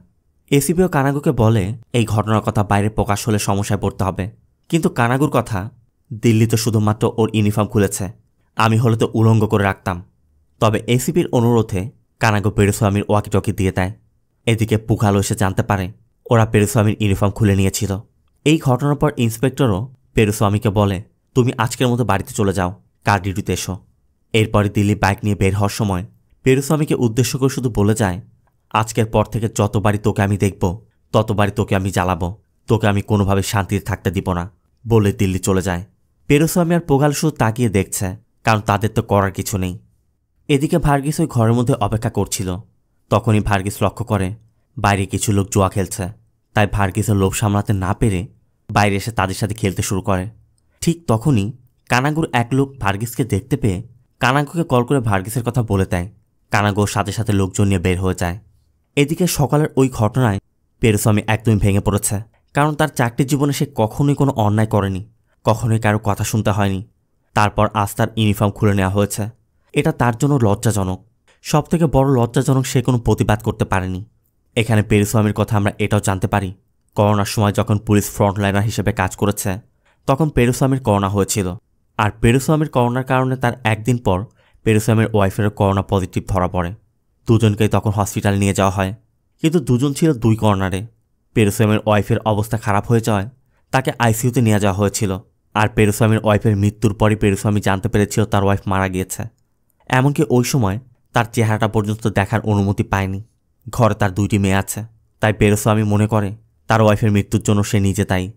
এসিপিও কানাগুকে বলে এই ঘটনার কথা বাইরে প্রকাশ হলে সমস্যায় পড়তে হবে। কিন্তু কানাগুর কথা দিল্লি তো শুধুমাত্র ওর ইউনিফর্ম খুলেছে, আমি হলে তো উলঙ্গ করে রাখতাম। তবে এসিপির অনুরোধে কানাগো পেরুস্বামীর ওয়াকিটকি দিয়ে দেয়। এদিকে পুখালো এসে জানতে পারে ওরা পেরুস্বামীর ইউনিফর্ম খুলে নিয়েছিল। এই ঘটনার পর ইন্সপেক্টরও পেরুস্বামীকে বলে তুমি আজকের মতো বাড়িতে চলে যাও, কার ডিউটিতে এসো। এরপরে দিল্লি বাইক নিয়ে বের হওয়ার সময় পেরুস্বামীকে উদ্দেশ্য করে শুধু বলে যায় আজকের পর থেকে যতবারই তোকে আমি দেখব ততবারই তোকে আমি জ্বালাবো, তোকে আমি কোনোভাবে শান্তিতে থাকতে দিব না বলে দিল্লি চলে যায়। পেরুস্বামী আর পোগাল শুধু তাকিয়ে দেখছে, কারণ তাদের তো করার কিছু নেই। এদিকে ভার্গিস ওই ঘরের মধ্যে অপেক্ষা করছিল। তখনই ভার্গিস লক্ষ্য করে বাইরে কিছু লোক জুয়া খেলছে। তাই ভার্গিসের লোভ সামলাতে না পেরে বাইরে এসে তাদের সাথে খেলতে শুরু করে। ঠিক তখনই কানাগুর এক লোক ভার্গিসকে দেখতে পেয়ে কানাগুকে কল করে ভার্গিসের কথা বলে দেয়। কানাগোর সাথে সাথে লোকজন নিয়ে বের হয়ে যায়। এদিকে সকালের ওই ঘটনায় পেরুস্বামী একদমই ভেঙে পড়েছে, কারণ তার চাকরির জীবনে সে কখনোই কোনো অন্যায় করেনি, কখনোই কারো কথা শুনতে হয়নি। তারপর আজ তার ইউনিফর্ম খুলে নেওয়া হয়েছে। এটা তার জন্য লজ্জাজনক। সবথেকে বড় লজ্জাজনক সে কোনো প্রতিবাদ করতে পারেনি। এখানে পেরুস্বামীর কথা আমরা এটাও জানতে পারি করোনার সময় যখন পুলিশ ফ্রন্টলাইনার হিসেবে কাজ করেছে তখন পেরুস্বামীর করোনা হয়েছিল। আর পেরুস্বামীর করোনার কারণে তার একদিন পর পেরুস্বামীর ওয়াইফেরও করোনা পজিটিভ ধরা পড়ে। দুজনকেই তখন হসপিটালে নিয়ে যাওয়া হয়, কিন্তু দুজন ছিল দুই কর্নারে। পেরুস্বামীর ওয়াইফের অবস্থা খারাপ হয়ে যাওয়ায় তাকে আইসিইউতে নিয়ে যাওয়া হয়েছিল। আর পেরুস্বামীর ওয়াইফের মৃত্যুর পরই পেরুস্বামী জানতে পেরেছিল তার ওয়াইফ মারা গিয়েছে। এমনকি ওই সময় তার চেহারাটা পর্যন্ত দেখার অনুমতি পায়নি। ঘরে তার 2টি মেয়ে আছে, তাই পেরুস্বামী মনে করে তার ওয়াইফের মৃত্যুর জন্য সে নিজে দায়ী।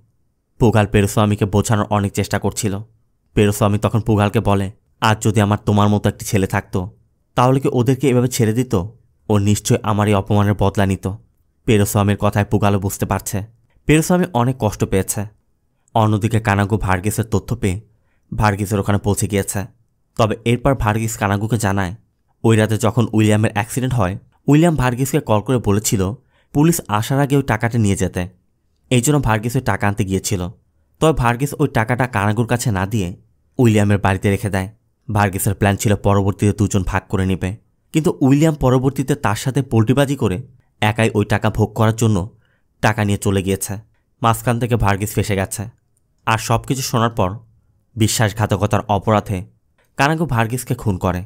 পুগাল পেরুস্বামীকে বোঝানোর অনেক চেষ্টা করছিল। পেরুস্বামী তখন পুগালকে বলে আজ যদি আমার তোমার মতো একটি ছেলে থাকতো তাহলে কি ওদেরকে এভাবে ছেড়ে দিত? ও নিশ্চয় আমার এই অপমানের বদলা নিত। পেরুস্বামীর কথায় পুগালও বুঝতে পারছে পেরুস্বামী অনেক কষ্ট পেয়েছে। অন্যদিকে কানাগু ভার্গিসের তথ্য পেয়ে ভার্গিসের ওখানে পৌঁছে গিয়েছে। তবে এরপর ভার্গিস কানাগুকে জানায় ওই রাতে যখন উইলিয়ামের অ্যাক্সিডেন্ট হয় উইলিয়াম ভার্গিসকে কল করে বলেছিল পুলিশ আসার আগে ওই টাকাটা নিয়ে যেতে। এই জন্য ভার্গিস ওই টাকা আনতে গিয়েছিল। তবে ভার্গিস ওই টাকাটা কানাগুর কাছে না দিয়ে উইলিয়ামের বাড়িতে রেখে দেয়। ভার্গিসের প্ল্যান ছিল পরবর্তীতে দুজন ভাগ করে নেবে, কিন্তু উইলিয়াম পরবর্তীতে তার সাথে পোল্টিবাজি করে একাই ওই টাকা ভোগ করার জন্য টাকা নিয়ে চলে গিয়েছে। মাঝখান থেকে ভার্গিস ফেসে গেছে। আর সব কিছু শোনার পর বিশ্বাসঘাতকতার অপরাধে কানাগু ভার্গিসকে খুন করে।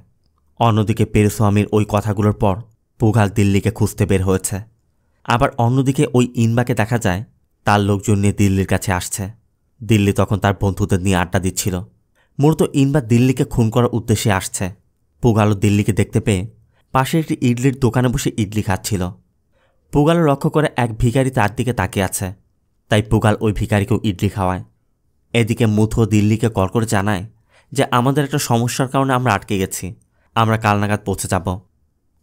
অন্যদিকে পেরুস্বামীর ওই কথাগুলোর পর পুগাল দিল্লিকে খুঁজতে বের হয়েছে। আবার অন্যদিকে ওই ইনবাকে দেখা যায় তার লোকজন নিয়ে দিল্লির কাছে আসছে। দিল্লি তখন তার বন্ধুদের নিয়ে আড্ডা দিচ্ছিল। মূলত ইনবা দিল্লিকে খুন করার উদ্দেশ্যে আসছে। পুগালো দিল্লিকে দেখতে পেয়ে পাশে একটি ইডলির দোকানে বসে ইডলি খাচ্ছিল। পুগালো লক্ষ্য করে এক ভিখারি তার দিকে তাকিয়ে আছে, তাই পুগাল ওই ভিখারিকেও ইডলি খাওয়ায়। এদিকে মুথু দিল্লিকে কল করে জানায় যে আমাদের একটা সমস্যার কারণে আমরা আটকে গেছি, আমরা কাল নাগাদ পৌঁছে যাব।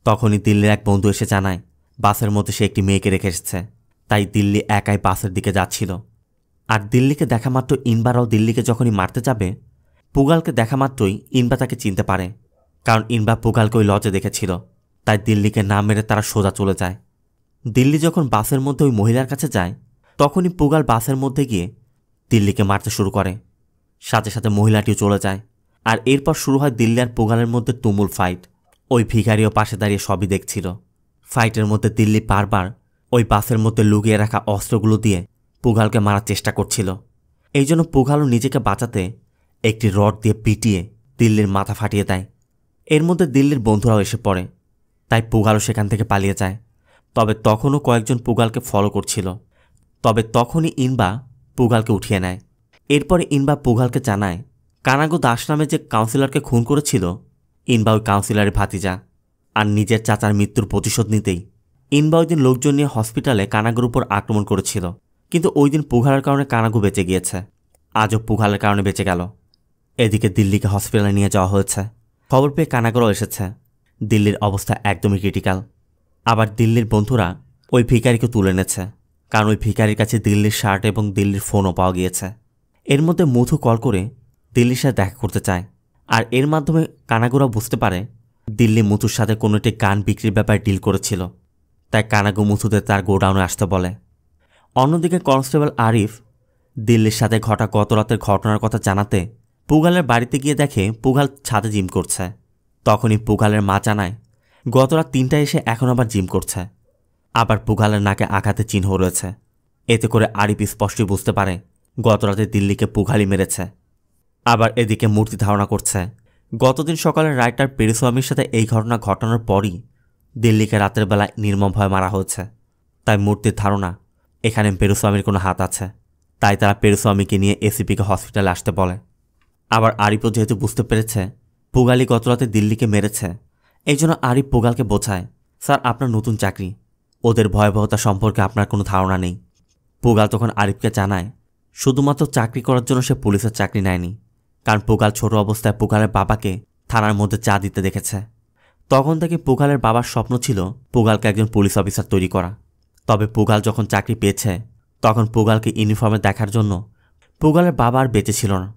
তখনই দিল্লির এক বন্ধু এসে জানায় বাসের মধ্যে সে একটি মেয়েকে রেখে এসেছে, তাই দিল্লি একাই বাসের দিকে যাচ্ছিল। আর দিল্লিকে দেখা মাত্র ইনবারাও দিল্লিকে যখনই মারতে যাবে, পুগালকে দেখা মাত্রই ইনবা তাকে চিনতে পারে, কারণ ইনবা পুগালকে ওই লজে দেখেছিল। তাই দিল্লিকে না মেরে তারা সোজা চলে যায়। দিল্লি যখন বাসের মধ্যে ওই মহিলার কাছে যায়, তখনই পুগাল বাসের মধ্যে গিয়ে দিল্লিকে মারতে শুরু করে। সাথে সাথে মহিলাটিও চলে যায়। আর এরপর শুরু হয় দিল্লি আর পুগালের মধ্যে তুমুল ফাইট। ওই ভিখারিও পাশে দাঁড়িয়ে সবই দেখছিল। ফাইটের মধ্যে দিল্লি বারবার ওই বাসের মধ্যে লুকিয়ে রাখা অস্ত্রগুলো দিয়ে পুগালকে মারার চেষ্টা করছিল। এই জন্য পুগালও নিজেকে বাঁচাতে একটি রড দিয়ে পিটিয়ে দিল্লির মাথা ফাটিয়ে দেয়। এর মধ্যে দিল্লির বন্ধুরাও এসে পড়ে, তাই পুগালও সেখান থেকে পালিয়ে যায়। তবে তখনও কয়েকজন পুগালকে ফলো করছিল। তবে তখনই ইনবা পুগালকে উঠিয়ে নেয়। এরপরে ইনবা পুগালকে জানায় কানাগো দাস নামে যে কাউন্সিলরকে খুন করেছিল ইনবা ওই কাউন্সিলরের ভাতিজা। আর নিজের চাচার মৃত্যুর প্রতিশোধ নিতেই ইনবা ওই দিন লোকজন নিয়ে হসপিটালে কানাগোর উপর আক্রমণ করেছিল। কিন্তু ওই দিন পুগালের কারণে কানাগো বেঁচে গিয়েছে, আজও পুগালের কারণে বেঁচে গেল। এদিকে দিল্লিকে হসপিটালে নিয়ে যাওয়া হয়েছে। খবর পেয়ে কানাগোরও এসেছে। দিল্লির অবস্থা একদমই ক্রিটিক্যাল। আবার দিল্লির বন্ধুরা ওই ভিখারিকে তুলে এনেছে, কারণ ওই ভিখারির কাছে দিল্লির শার্ট এবং দিল্লির ফোনও পাওয়া গিয়েছে। এর মধ্যে মুথু কল করে দিল্লির সাথে দেখা করতে চায়। আর এর মাধ্যমে কানাগোরা বুঝতে পারে দিল্লি মুথুর সাথে কোনো একটি গান বিক্রির ব্যাপারে ডিল করেছিল। তাই কানাগো মুথুদের তার গোডাউনে আসতে বলে। অন্যদিকে কনস্টেবল আরিফ দিল্লির সাথে ঘটা গত রাতের ঘটনার কথা জানাতে পুগালের বাড়িতে গিয়ে দেখে পুগাল ছাদে জিম করছে। তখনই পুগালের মা জানায় গত রাত 3টায় এসে এখন আবার জিম করছে। আবার পুগালের নাকে আঘাতের চিহ্ন রয়েছে। এতে করে আরিফ স্পষ্টই বুঝতে পারে গত রাতে দিল্লিকে পুগালই মেরেছে। আবার এদিকে মূর্তি ধারণা করছে গতদিন সকালে রাইটার পেরিস্বামীর সাথে এই ঘটনা ঘটানোর পরই দিল্লিকে রাতের বেলায় নির্মমভাবে মারা হয়েছে। তাই মূর্তির ধারণা এখানে পেরিস্বামীর কোনো হাত আছে। তাই তারা পেরিস্বামীকে নিয়ে এসিপিকে হসপিটালে আসতে বলে। আবার আরিফও যেহেতু বুঝতে পেরেছে পুগালি গতরাতে দিল্লিকে মেরেছে, এই জন্য আরিফ পুগালকে বোঝায় স্যার আপনার নতুন চাকরি, ওদের ভয়াবহতা সম্পর্কে আপনার কোনো ধারণা নেই। পুগাল তখন আরিফকে জানায় শুধুমাত্র চাকরি করার জন্য সে পুলিশের চাকরি নেয়নি, কারণ পুগাল ছোট অবস্থায় পুগালের বাবাকে থানার মধ্যে চা দিতে দেখেছে। তখন থেকে পুগালের বাবার স্বপ্ন ছিল পুগালকে একজন পুলিশ অফিসার তৈরি করা। তবে পুগাল যখন চাকরি পেয়েছে তখন পুগালকে ইউনিফর্মে দেখার জন্য পুগালের বাবা আর বেঁচে ছিল না।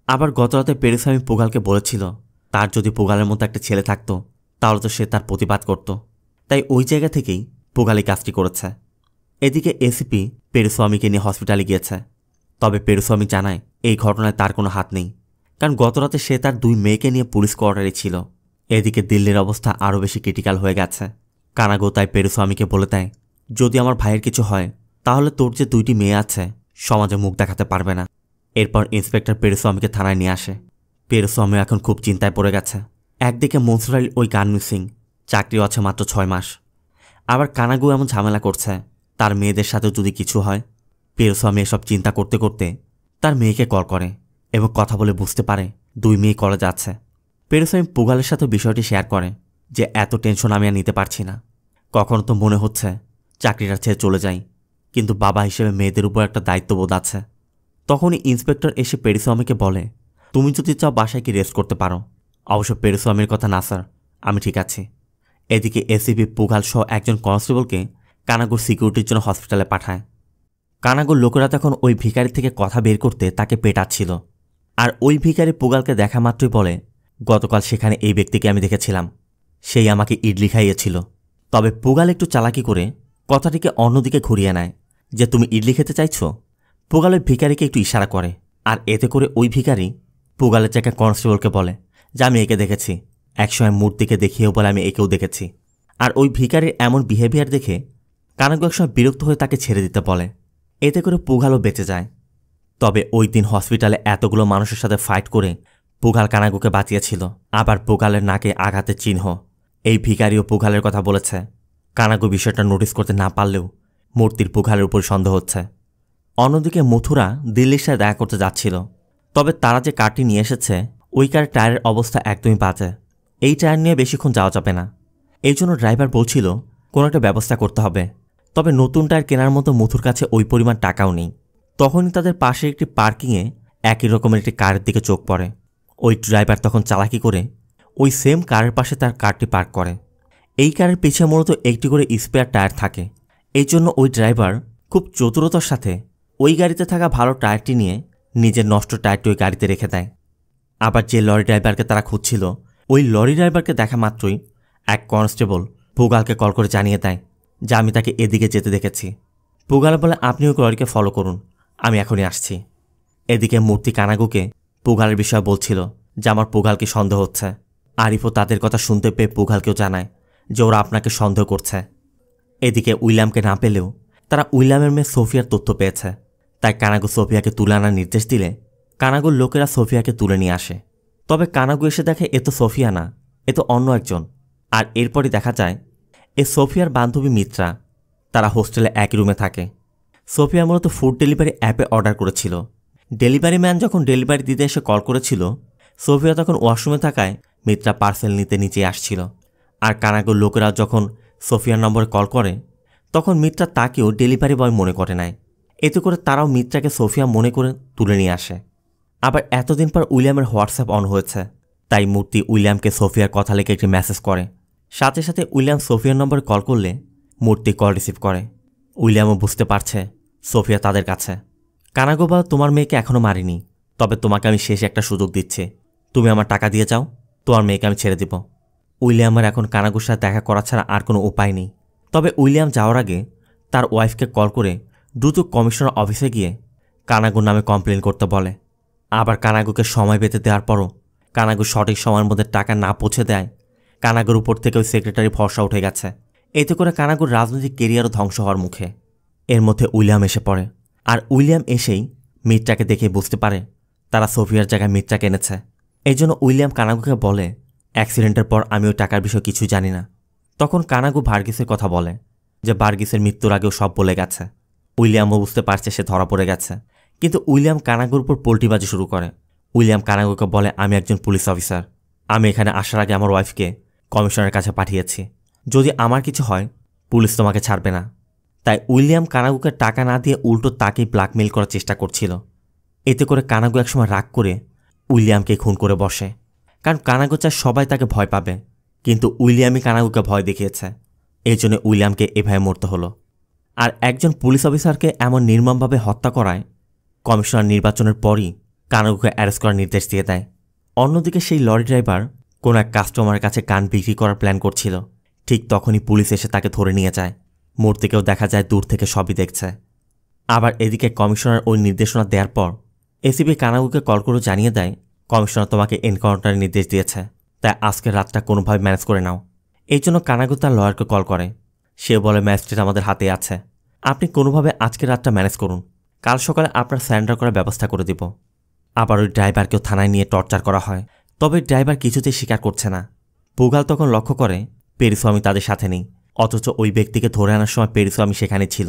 আবার গতরাতে পেরিস্বামী পুগালকে বলেছিল তার যদি পুগালের মতো একটা ছেলে থাকতো তাহলে তো সে তার প্রতিবাদ করত। তাই ওই জায়গা থেকেই পুগালি কাজটি করেছে। এদিকে এসিপি পেরিস্বামীকে নিয়ে হসপিটালে গিয়েছে। তবে পেরিস্বামী জানায় এই ঘটনায় তার কোনো হাত নেই, কারণ গতরাতে সে তার 2 মেয়েকে নিয়ে পুলিশ কোয়ার্টারে ছিল। এদিকে দিল্লির অবস্থা আরও বেশি ক্রিটিক্যাল হয়ে গেছে। কানাগো তাই পেরিস্বামীকে বলে দেয় যদি আমার ভাইয়ের কিছু হয় তাহলে তোর যে 2টি মেয়ে আছে সমাজে মুখ দেখাতে পারবে না। এরপর ইন্সপেক্টর পেরিস্বামীকে থানায় নিয়ে আসে। পেরিস্বামী এখন খুব চিন্তায় পড়ে গেছে। একদিকে মনসুর আলীর ওই গান মিসিং, চাকরিও আছে মাত্র 6 মাস। আবার কানাগো এমন ঝামেলা করছে তার মেয়েদের সাথে যদি কিছু হয়। পেরিস্বামী এসব চিন্তা করতে করতে তার মেয়েকে কল করে এবং কথা বলে বুঝতে পারে 2 মেয়ে কলেজে আছে। পেরিস্বামী পুগালের সাথে বিষয়টি শেয়ার করে যে এত টেনশন আমি আর নিতে পারছি না, কখনো তো মনে হচ্ছে চাকরিটা ছেড়ে চলে যাই, কিন্তু বাবা হিসেবে মেয়েদের উপর একটা দায়িত্ববোধ আছে। তখনই ইন্সপেক্টর এসে পেরিস্বামীকে বলে তুমি যদি চাও বাসায় কি রেস্ট করতে পারো। অবশ্য পেরিস্বামীর কথা না স্যার, আমি ঠিক আছি। এদিকে এসিপি পুগাল সহ একজন কনস্টেবলকে কানাগোর সিকিউরিটির জন্য হসপিটালে পাঠায়। কানাগোর লোকেরা তখন ওই ভিখারি থেকে কথা বের করতে তাকে পেটাচ্ছিল। আর ওই ভিখারি পুগালকে দেখা মাত্রই বলে গতকাল সেখানে এই ব্যক্তিকে আমি দেখেছিলাম, সেই আমাকে ইডলি খাইয়েছিল। তবে পুগাল একটু চালাকি করে কথাটিকে অন্যদিকে ঘুরিয়ে নেয় যে তুমি ইডলি খেতে চাইছো। পুগাল ওই ভিখারিকে একটু ইশারা করে, আর এতে করে ওই ভিখারি পুগালের জায়গায় কনস্টেবলকে বলে যে আমি একে দেখেছি, একসময় মূর্তিকে দেখিয়েও বলে আমি একেও দেখেছি। আর ওই ভিখারির এমন বিহেভিয়ার দেখে কানাগো একসময় বিরক্ত হয়ে তাকে ছেড়ে দিতে বলে। এতে করে পুগালও বেঁচে যায়। তবে ওই দিন হসপিটালে এতগুলো মানুষের সাথে ফাইট করে পুগাল কানাগোকে বাঁচিয়েছিল। আবার পুগালের নাকে আঘাতের চিহ্ন। এই ভিখারিও পুগালের কথা বলেছে কানাগো বিষয়টা নোটিস করতে না পারলেও মূর্তির পুঘালের উপর সন্দেহ হচ্ছে। অন্যদিকে মথুরা দিল্লির সাথে দেখা করতে যাচ্ছিল। তবে তারা যে কারটি নিয়ে এসেছে ওই কারের টায়ারের অবস্থা একদমই বাজে। এই টায়ার নিয়ে বেশিক্ষণ যাওয়া যাবে না। এই জন্য ড্রাইভার বলছিল কোনো একটা ব্যবস্থা করতে হবে। তবে নতুন টায়ার কেনার মতো মথুর কাছে ওই পরিমাণ টাকাও নেই। তখনই তাদের পাশে একটি পার্কিংয়ে একই রকমের একটি কারের দিকে চোখ পড়ে। ওই ড্রাইভার তখন চালাকি করে ওই সেম কারের পাশে তার কারটি পার্ক করে। এই কারের পিছে মূলত একটি করে স্পেয়ার টায়ার থাকে। এই জন্য ওই ড্রাইভার খুব চতুরতার সাথে ওই গাড়িতে থাকা ভালো টায়ারটি নিয়ে নিজের নষ্ট টায়ারটি ওই গাড়িতে রেখে দেয়। আবার যে লরি ড্রাইভারকে তারা খুঁজছিল ওই লরি ড্রাইভারকে দেখা মাত্রই এক কনস্টেবল পুগালকে কল করে জানিয়ে দেয় যে আমি তাকে এদিকে যেতে দেখেছি। পুগাল বলে আপনি ওই লরিকে ফলো করুন, আমি এখনই আসছি। এদিকে মূর্তি কানাগুকে পুগালের বিষয়ে বলছিল যে আমার পুগালকে সন্দেহ হচ্ছে। আরিফও তাদের কথা শুনতে পেয়ে পুগালকেও জানায় যে ওরা আপনাকে সন্দেহ করছে। এদিকে উইলিয়ামকে না পেলেও তারা উইলিয়ামের মেয়ে সোফিয়ার তথ্য পেয়েছে। তাই কানাগু সোফিয়াকে তুলে আনার নির্দেশ দিলে কানাগুর লোকেরা সোফিয়াকে তুলে নিয়ে আসে। তবে কানাগু এসে দেখে এ তো সোফিয়া না, এ তো অন্য একজন। আর এরপরই দেখা যায় এ সোফিয়ার বান্ধবী মিত্রা। তারা হোস্টেলে একই রুমে থাকে। সোফিয়া মূলত ফুড ডেলিভারি অ্যাপে অর্ডার করেছিল। ডেলিভারি ম্যান যখন ডেলিভারি দিতে এসে কল করেছিল সোফিয়া তখন ওয়াশরুমে থাকায় মিত্রা পার্সেল নিতে নিচে আসছিল। আর কানাগুর লোকেরা যখন সোফিয়ার নম্বরে কল করে তখন মিত্রা তাকেও ডেলিভারি বয় মনে করে নেয়। এতে করে তারাও মিত্রাকে সোফিয়া মনে করে তুলে নিয়ে আসে। আবার এতদিন পর উইলিয়ামের হোয়াটসঅ্যাপ অন হয়েছে, তাই মূর্তি উইলিয়ামকে সোফিয়ার কথা লিখে একটি মেসেজ করে। সাথে সাথে উইলিয়াম সোফিয়ার নম্বরে কল করলে মূর্তি কল রিসিভ করে। উইলিয়ামও বুঝতে পারছে সোফিয়া তাদের কাছে। কানাগো বলে তোমার মেয়েকে এখনও মারিনি, তবে তোমাকে আমি শেষ একটা সুযোগ দিচ্ছি। তুমি আমার টাকা দিয়ে যাও, তোমার মেয়েকে আমি ছেড়ে দিব। উইলিয়ামের এখন কানাগুর সাথে দেখা করা ছাড়া আর কোনো উপায় নেই। তবে উইলিয়াম যাওয়ার আগে তার ওয়াইফকে কল করে দ্রুত কমিশনার অফিসে গিয়ে কানাগুর নামে কমপ্লেন করতে বলে। আবার কানাগুকে সময় পেতে দেওয়ার পরও কানাগু সঠিক সময়ের মধ্যে টাকা না পৌঁছে দেয় কানাগুর উপর থেকে ওই সেক্রেটারি ভরসা উঠে গেছে। এতে করে কানাগুর রাজনৈতিক কেরিয়ারও ধ্বংস হওয়ার মুখে। এর মধ্যে উইলিয়াম এসে পড়ে। আর উইলিয়াম এসেই মিত্রাকে দেখে বুঝতে পারে তারা সোফিয়ার জায়গায় মিত্রাকে এনেছে। এই জন্য উইলিয়াম কানাগুকে বলে অ্যাক্সিডেন্টের পর আমি ওই টাকার বিষয়ে কিছুই জানি না। তখন কানাগু ভার্গিসের কথা বলে যে ভার্গিসের মৃত্যুর আগেও সব বলে গেছে। উইলিয়ামও বুঝতে পারছে সে ধরা পড়ে গেছে। কিন্তু উইলিয়াম কানাগুর উপর পোল্টিবাজি শুরু করে। উইলিয়াম কানাগুকে বলে আমি একজন পুলিশ অফিসার, আমি এখানে আসার আগে আমার ওয়াইফকে কমিশনারের কাছে পাঠিয়েছি। যদি আমার কিছু হয় পুলিশ তোমাকে ছাড়বে না। তাই উইলিয়াম কানাগুকে টাকা না দিয়ে উল্টো তাকেই ব্ল্যাকমেইল করার চেষ্টা করছিল। এতে করে কানাগু একসময় রাগ করে উইলিয়ামকে খুন করে বসে। কারণ কানাগু চায় সবাই তাকে ভয় পাবে, কিন্তু উইলিয়ামই কানাগুকে ভয় দেখিয়েছে। এই জন্য উইলিয়ামকে এভাবে মরতে হলো। আর একজন পুলিশ অফিসারকে এমন নির্মমভাবে হত্যা করায় কমিশনার নির্বাচনের পরই কানাগুকে অ্যারেস্ট করার নির্দেশ দিয়ে দেয়। অন্যদিকে সেই লরি ড্রাইভার কোনো এক কাস্টমারের কাছে গান বিক্রি করার প্ল্যান করছিল। ঠিক তখনই পুলিশ এসে তাকে ধরে নিয়ে যায়। মূর্তিকেও দেখা যায় দূর থেকে সবই দেখছে। আবার এদিকে কমিশনার ওই নির্দেশনা দেওয়ার পর এসিপি কানাগুকে কল করে জানিয়ে দেয় কমিশনার তোমাকে এনকাউন্টারের নির্দেশ দিয়েছে, তাই আজকের রাতটা কোনোভাবে ম্যানেজ করে নাও। এই জন্য কানাগু তার লয়ারকে কল করে। সে বলে ম্যাজিস্ট্রেট আমাদের হাতে আছে, আপনি কোনোভাবে আজকের রাতটা ম্যানেজ করুন, কাল সকালে আপনার স্যারেন্ডার করার ব্যবস্থা করে দিব। আবার ওই ড্রাইভারকেও থানায় নিয়ে টর্চার করা হয়। তবে ড্রাইভার কিছুতেই স্বীকার করছে না। পুগাল তখন লক্ষ্য করে পেরিস্বামী তাদের সাথে নেই, অথচ ওই ব্যক্তিকে ধরে আনার সময় পেরিস্বামী সেখানে ছিল।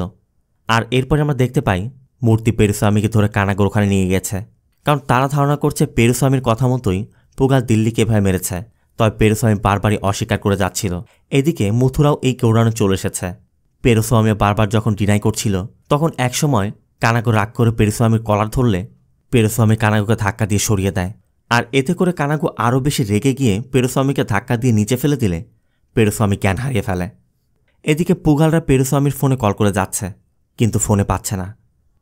আর এরপরে আমরা দেখতে পাই মূর্তি পেরিস্বামীকে ধরে কানাগোর ওখানে নিয়ে গেছে। কারণ তারা ধারণা করছে পেরিস্বামীর কথা মতোই পুগাল দিল্লিকে এভাবে মেরেছে। তবে পেরিস্বামী বারবারই অস্বীকার করে যাচ্ছিল। এদিকে মথুরাও এই গোডাউনে চলে এসেছে। পেরিস্বামী বারবার যখন ডিনাই করছিল তখন একসময় কানাগো রাগ করে পেরিস্বামীর কলার ধরলে পেরিস্বামী কানাগোকে ধাক্কা দিয়ে সরিয়ে দেয়। আর এতে করে কানাগো আরও বেশি রেগে গিয়ে পেরিস্বামীকে ধাক্কা দিয়ে নিচে ফেলে দিলে পেরিস্বামী জ্ঞান হারিয়ে ফেলে। এদিকে পুগালরা পেরিস্বামীর ফোনে কল করে যাচ্ছে, কিন্তু ফোনে পাচ্ছে না।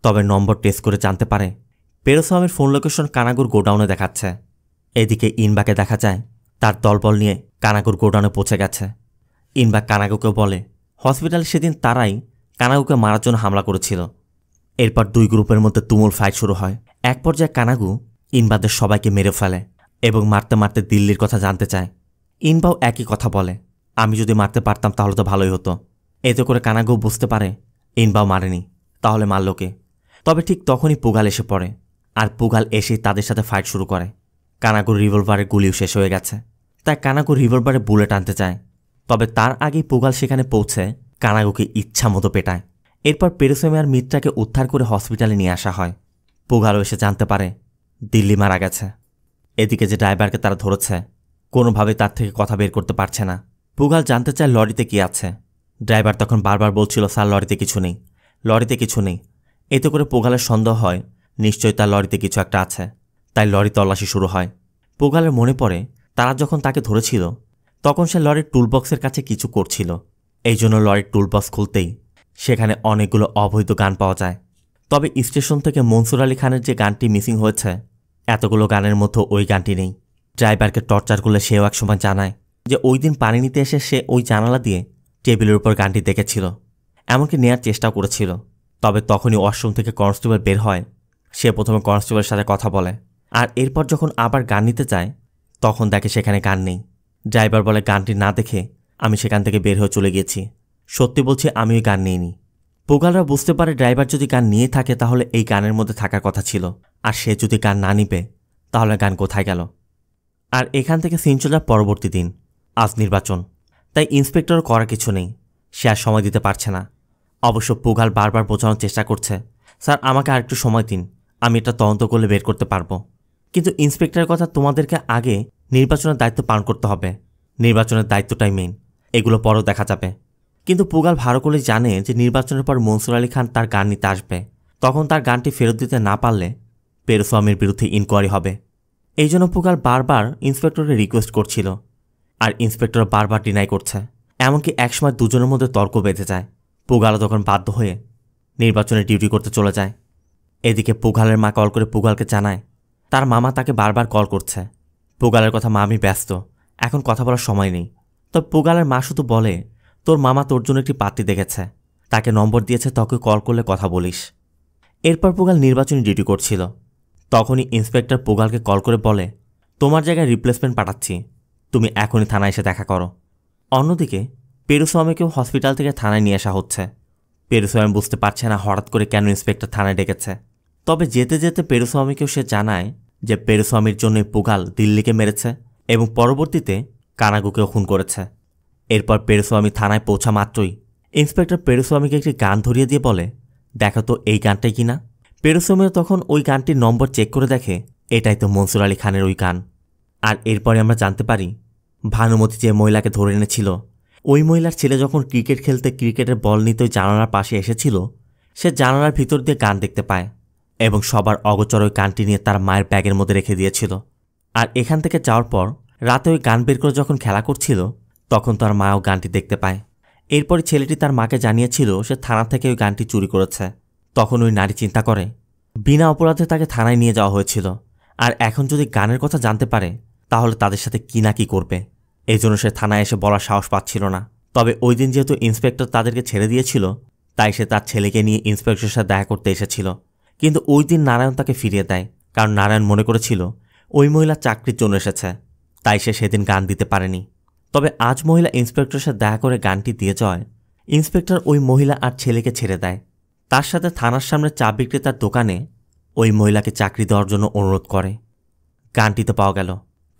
তবে নম্বর টেস্ট করে জানতে পারে পেরিস্বামীর ফোন লোকেশন কানাগোর গোডাউনে দেখাচ্ছে। এদিকে ইনবাকে দেখা যায় তার দলবল নিয়ে কানাগোর গোডাউনে পৌঁছে গেছে। ইনবা কানাগোকে বলে হসপিটালে সেদিন তারাই কানাগুকে মারার জন্য হামলা করেছিল। এরপর দুই গ্রুপের মধ্যে তুমুল ফাইট শুরু হয়। এক পর্যায়ে কানাগু ইনবাদের সবাইকে মেরে ফেলে এবং মারতে মারতে দিল্লির কথা জানতে চায়। ইনবাও একই কথা বলে, আমি যদি মারতে পারতাম তাহলে তো ভালোই হতো। এতে করে কানাগু বুঝতে পারে ইনবাও মারেনি, তাহলে মারল কে? তবে ঠিক তখনই পুগাল এসে পড়ে। আর পুগাল এসেই তাদের সাথে ফাইট শুরু করে। কানাগুর রিভলভারের গুলিও শেষ হয়ে গেছে, তাই কানাগু রিভলভারে বুলেট আনতে চায়। তবে তার আগেই পুগাল সেখানে পৌঁছে কানাগুকে ইচ্ছা মতো পেটায়। এরপর পেরুস্বামী আর মিত্রাকে উদ্ধার করে হসপিটালে নিয়ে আসা হয়। পুগালও এসে জানতে পারে দিল্লি মারা গেছে। এদিকে যে ড্রাইভারকে তারা ধরেছে কোনোভাবে তার থেকে কথা বের করতে পারছে না। পুগাল জানতে চায় লরিতে কি আছে। ড্রাইভার তখন বারবার বলছিল স্যার লরিতে কিছু নেই, লরিতে কিছু নেই। এতে করে পুগালের সন্দেহ হয় নিশ্চয়ই তার লরিতে কিছু একটা আছে। তাই লরি তল্লাশি শুরু হয়। পুগালের মনে পড়ে তারা যখন তাকে ধরেছিল তখন সে লরির টুলবক্সের কাছে কিছু করছিল। এই জন্য লরির টুলবক্স খুলতেই সেখানে অনেকগুলো অবৈধ গান পাওয়া যায়। তবে স্টেশন থেকে মনসুর আলী খানের যে গানটি মিসিং হয়েছে এতগুলো গানের মধ্যে ওই গানটি নেই। ড্রাইভারকে টর্চার করলে সেও একসময় জানায় যে ওই দিন পানি নিতে এসে সে ওই জানালা দিয়ে টেবিলের উপর গানটি দেখেছিল, এমনকি নেয়ার চেষ্টাও করেছিল। তবে তখনই ওয়াশরুম থেকে কনস্টেবল বের হয়। সে প্রথমে কনস্টেবলের সাথে কথা বলে, আর এরপর যখন আবার গান নিতে যায় তখন দেখে সেখানে গান নেই। ড্রাইভার বলে গানটি না দেখে আমি সেখান থেকে বের হয়ে চলে গিয়েছি, সত্যি বলছি আমি ওই গান নিইনি। পুগালরা বুঝতে পারে ড্রাইভার যদি গান নিয়ে থাকে তাহলে এই গানের মধ্যে থাকার কথা ছিল, আর সে যদি গান না নিবে তাহলে গান কোথায় গেল। আর এখান থেকে সিন চলে পরবর্তী দিন, আজ নির্বাচন। তাই ইন্সপেক্টর করার কিছু নেই, সে আর সময় দিতে পারছে না। অবশ্য পুগাল বারবার বোঝানোর চেষ্টা করছে স্যার আমাকে আরেকটু সময় দিন, আমি এটা তদন্ত করলে বের করতে পারবো। কিন্তু ইন্সপেক্টরের কথা তোমাদেরকে আগে নির্বাচনের দায়িত্ব পালন করতে হবে, নির্বাচনের দায়িত্বটাই মেইন, এগুলো পরও দেখা যাবে। কিন্তু পুগাল ভালো করে জানে যে নির্বাচনের পর মনসুর আলী খান তার গান নিতে আসবে, তখন তার গানটি ফেরত দিতে না পারলে পেরুস্বামীর বিরুদ্ধে ইনকোয়ারি হবে। এই জন্য পুগাল বারবার ইন্সপেক্টরকে রিকোয়েস্ট করছিল, আর ইন্সপেক্টর বারবার ডিনাই করছে। এমনকি একসময় দুজনের মধ্যে তর্ক বেঁধে যায়। পুগালও তখন বাধ্য হয়ে নির্বাচনে ডিউটি করতে চলে যায়। এদিকে পুগালের মা কল করে পুগালকে জানায় তার মামা তাকে বারবার কল করছে। পুগালের কথা মা আমি ব্যস্ত, এখন কথা বলার সময় নেই। তবে পুগালের মা শুধু বলে তোর মামা তোর জন্য একটি পাত্রী দেখেছে, তাকে নম্বর দিয়েছে, তোকে কল করলে কথা বলিস। এরপর পুগাল নির্বাচনী ডিউটি করছিল। তখনই ইন্সপেক্টর পুগালকে কল করে বলে তোমার জায়গায় রিপ্লেসমেন্ট পাঠাচ্ছি, তুমি এখনই থানায় এসে দেখা করো। অন্যদিকে পেরুস্বামীকেও হসপিটাল থেকে থানায় নিয়ে আসা হচ্ছে। পেরুস্বামী বুঝতে পারছে না হঠাৎ করে কেন ইন্সপেক্টর থানায় ডেকেছে। তবে যেতে যেতে পেরুস্বামীকেও সে জানায় যে পেরুস্বামীর জন্যই পুগাল দিল্লিকে মেরেছে এবং পরবর্তীতে কানাগুকেও খুন করেছে। এরপর পেরুস্বামী থানায় পৌঁছা মাত্রই ইন্সপেক্টর পেরুস্বামীকে একটি গান ধরিয়ে দিয়ে বলে দেখো তো এই গানটাই কিনা। পেরুস্বামীও তখন ওই গানটির নম্বর চেক করে দেখে এটাই তো মনসুর আলী খানের ওই গান। আর এরপরে আমরা জানতে পারি ভানুমতি যে মহিলাকে ধরে এনেছিল ওই মহিলার ছেলে যখন ক্রিকেট খেলতে ক্রিকেটের বল নিতে ওই জানালার পাশে এসেছিল সে জানালার ভিতর দিয়ে গান দেখতে পায় এবং সবার অগোচর ওই গানটি নিয়ে তার মায়ের ব্যাগের মধ্যে রেখে দিয়েছিল। আর এখান থেকে যাওয়ার পর রাতে ওই গান বের করে যখন খেলা করছিল তখন তার মাও গানটি দেখতে পায়। এরপরে ছেলেটি তার মাকে জানিয়েছিল সে থানা থেকে ওই গানটি চুরি করেছে। তখন ওই নারী চিন্তা করে বিনা অপরাধে তাকে থানায় নিয়ে যাওয়া হয়েছিল, আর এখন যদি গানের কথা জানতে পারে তাহলে তাদের সাথে কি না কি করবে। এই জন্য সে থানায় এসে বলার সাহস পাচ্ছিল না। তবে ওই দিন যেহেতু ইন্সপেক্টর তাদেরকে ছেড়ে দিয়েছিল তাই সে তার ছেলেকে নিয়ে ইন্সপেক্টরের সাথে দেখা করতে এসেছিল। কিন্তু ওই দিন নারায়ণ তাকে ফিরিয়ে দেয়, কারণ নারায়ণ মনে করেছিল ওই মহিলা চাকরির জন্য এসেছে, তাই সে সেদিন গান দিতে পারেনি। তবে আজ মহিলা ইন্সপেক্টরের সাথে দেখা করে গানটি দিয়ে যায়। ইন্সপেক্টর ওই মহিলা আর ছেলেকে ছেড়ে দেয়। তার সাথে থানার সামনে চা বিক্রেতার দোকানে ওই মহিলাকে চাকরি দেওয়ার জন্য অনুরোধ করে। গানটি তো পাওয়া গেল,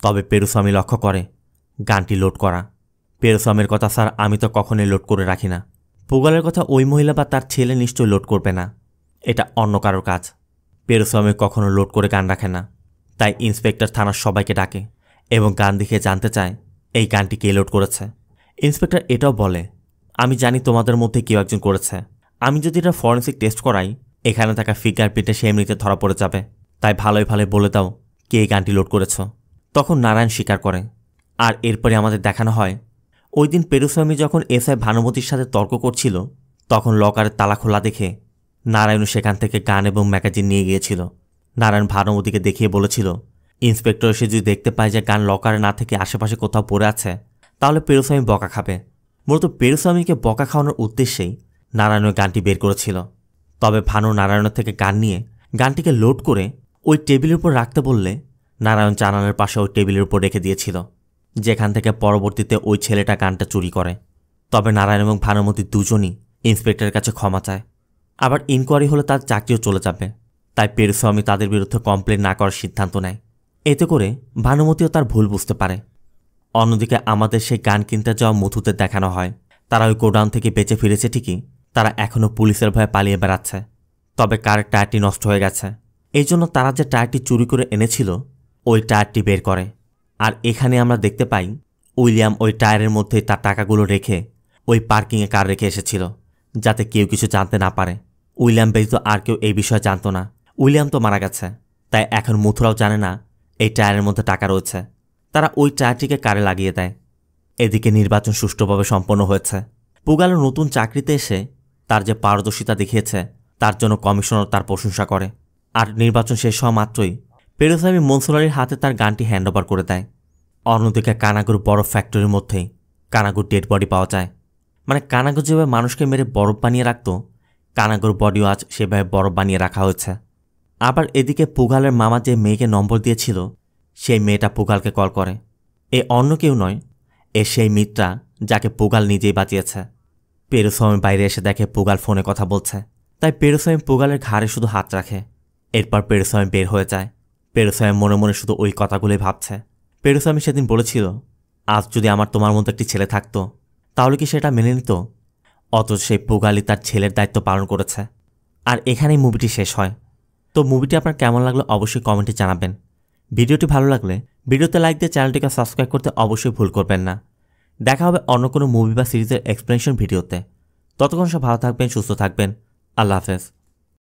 তবে পেরুস্বামী লক্ষ্য করে গানটি লোড করা। পেরুস্বামীর কথা স্যার আমি তো কখনোই লোড করে রাখি না। পুগালের কথা ওই মহিলা বা তার ছেলে নিশ্চয়ই লোড করবে না, এটা অন্য কারোর কাজ। পেরুস্বামী কখনো লোড করে গান রাখে না। তাই ইন্সপেক্টর থানার সবাইকে ডাকে এবং গান দেখে জানতে চায় এই গানটি কে লোড করেছে। ইন্সপেক্টর এটাও বলে আমি জানি তোমাদের মধ্যে কেউ একজন করেছে, আমি যদি এটা ফরেন্সিক টেস্ট করাই এখানে থাকা ফিঙ্গারপ্রিন্টে সে এমনিতে ধরা পড়ে যাবে, তাই ভালোই ভালোই বলে দাও কে এই গানটি লোড করেছ। তখন নারায়ণ স্বীকার করে। আর এরপরে আমাদের দেখানো হয় ওই দিন পেরুস্বামী যখন এসআই ভানুমতির সাথে তর্ক করছিল তখন লকারের তালা খোলা দেখে নারায়ণ সেখান থেকে গান এবং ম্যাগাজিন নিয়ে গিয়েছিল। নারায়ণ ভানুমতিকে দেখিয়ে বলেছিল ইন্সপেক্টর এসে যদি দেখতে পায় যে গান লকারে না থেকে আশেপাশে কোথাও পড়ে আছে তাহলে পেরুস্বামী বকা খাবে। মূলত পেরুস্বামীকে বকা খাওয়ানোর উদ্দেশ্যেই নারায়ণ গানটি বের করেছিল। তবে ভানু নারায়ণের থেকে গান নিয়ে গানটিকে লোড করে ওই টেবিলের উপর রাখতে বললে নারায়ণ জানালার পাশে ওই টেবিলের উপর রেখে দিয়েছিল, যেখান থেকে পরবর্তীতে ওই ছেলেটা গানটা চুরি করে। তবে নারায়ণ এবং ভানুমতি দুজনই ইন্সপেক্টরের কাছে ক্ষমা চায়। আবার ইনকোয়ারি হলে তার চাকরিও চলে যাবে, তাই পেরুস্বামী তাদের বিরুদ্ধে কমপ্লেন না করার সিদ্ধান্ত নেয়। এতে করে ভানুমতিও তার ভুল বুঝতে পারে। অন্যদিকে আমাদের সেই গান কিনতে যাওয়া মধুদের দেখানো হয় তারা ওই গোডাউন থেকে বেঁচে ফিরেছে ঠিকই, তারা এখনও পুলিশের ভয়ে পালিয়ে বেড়াচ্ছে। তবে কারের টায়ারটি নষ্ট হয়ে গেছে, এই জন্য তারা যে টায়ারটি চুরি করে এনেছিল ওই টায়ারটি বের করে। আর এখানে আমরা দেখতে পাই উইলিয়াম ওই টায়ারের মধ্যে তার টাকাগুলো রেখে ওই পার্কিংয়ে কার রেখে এসেছিল, যাতে কেউ কিছু জানতে না পারে। উইলিয়াম ব্যতীত আর কেউ এই বিষয়ে জানত না। উইলিয়াম তো মারা গেছে, তাই এখন মথুরাও জানে না এই টায়ারের মধ্যে টাকা রয়েছে। তারা ওই টায়ারটিকে কারে লাগিয়ে দেয়। এদিকে নির্বাচন সুষ্ঠুভাবে সম্পন্ন হয়েছে। পুগালো নতুন চাকরিতে এসে তার যে পারদর্শিতা দেখিয়েছে তার জন্য কমিশনার তার প্রশংসা করে। আর নির্বাচন শেষ হওয়া মাত্রই পেরুসামি মনসুলারির হাতে তার গানটি হ্যান্ডওভার করে দেয়। অন্যদিকে কানাগুর বরফ ফ্যাক্টরির মধ্যেই কানাগুর ডেড বডি পাওয়া যায়। মানে কানাগো যেভাবে মানুষকে মেরে বরফ বানিয়ে রাখত, কানাগোর বডিও আজ সেভাবে বরফ বানিয়ে রাখা হয়েছে। আবার এদিকে পুগালের মামা যে মেয়েকে নম্বর দিয়েছিল সেই মেয়েটা পুগালকে কল করে। এ অন্য কেউ নয়, এ সেই মিত্রা যাকে পুগাল নিজেই বাঁচিয়েছে। পেরুস্বামী বাইরে এসে দেখে পুগাল ফোনে কথা বলছে, তাই পেরুস্বামী পুগালের ঘাড়ে শুধু হাত রাখে। এরপর পেরুস্বামী বের হয়ে যায়। পেরুস্বামী মনে মনে শুধু ওই কথাগুলোই ভাবছে। পেরুস্বামী সেদিন বলেছিল, আজ যদি আমার তোমার মতো একটি ছেলে থাকতো তাহলে কি সেটা মেনে নিত? অথচ সেই পুগালি তার ছেলের দায়িত্ব পালন করেছে। আর এখানেই মুভিটি শেষ হয়। তো মুভিটি আপনার কেমন লাগলো অবশ্যই কমেন্টে জানাবেন। ভিডিওটি ভালো লাগলে ভিডিওতে লাইক দিয়ে চ্যানেলটিকে সাবস্ক্রাইব করতে অবশ্যই ভুল করবেন না। দেখা হবে অন্য কোনো মুভি বা সিরিজের এক্সপ্লেনেশন ভিডিওতে। ততক্ষণ সব ভালো থাকবেন, সুস্থ থাকবেন। আল্লাহ হাফেজ।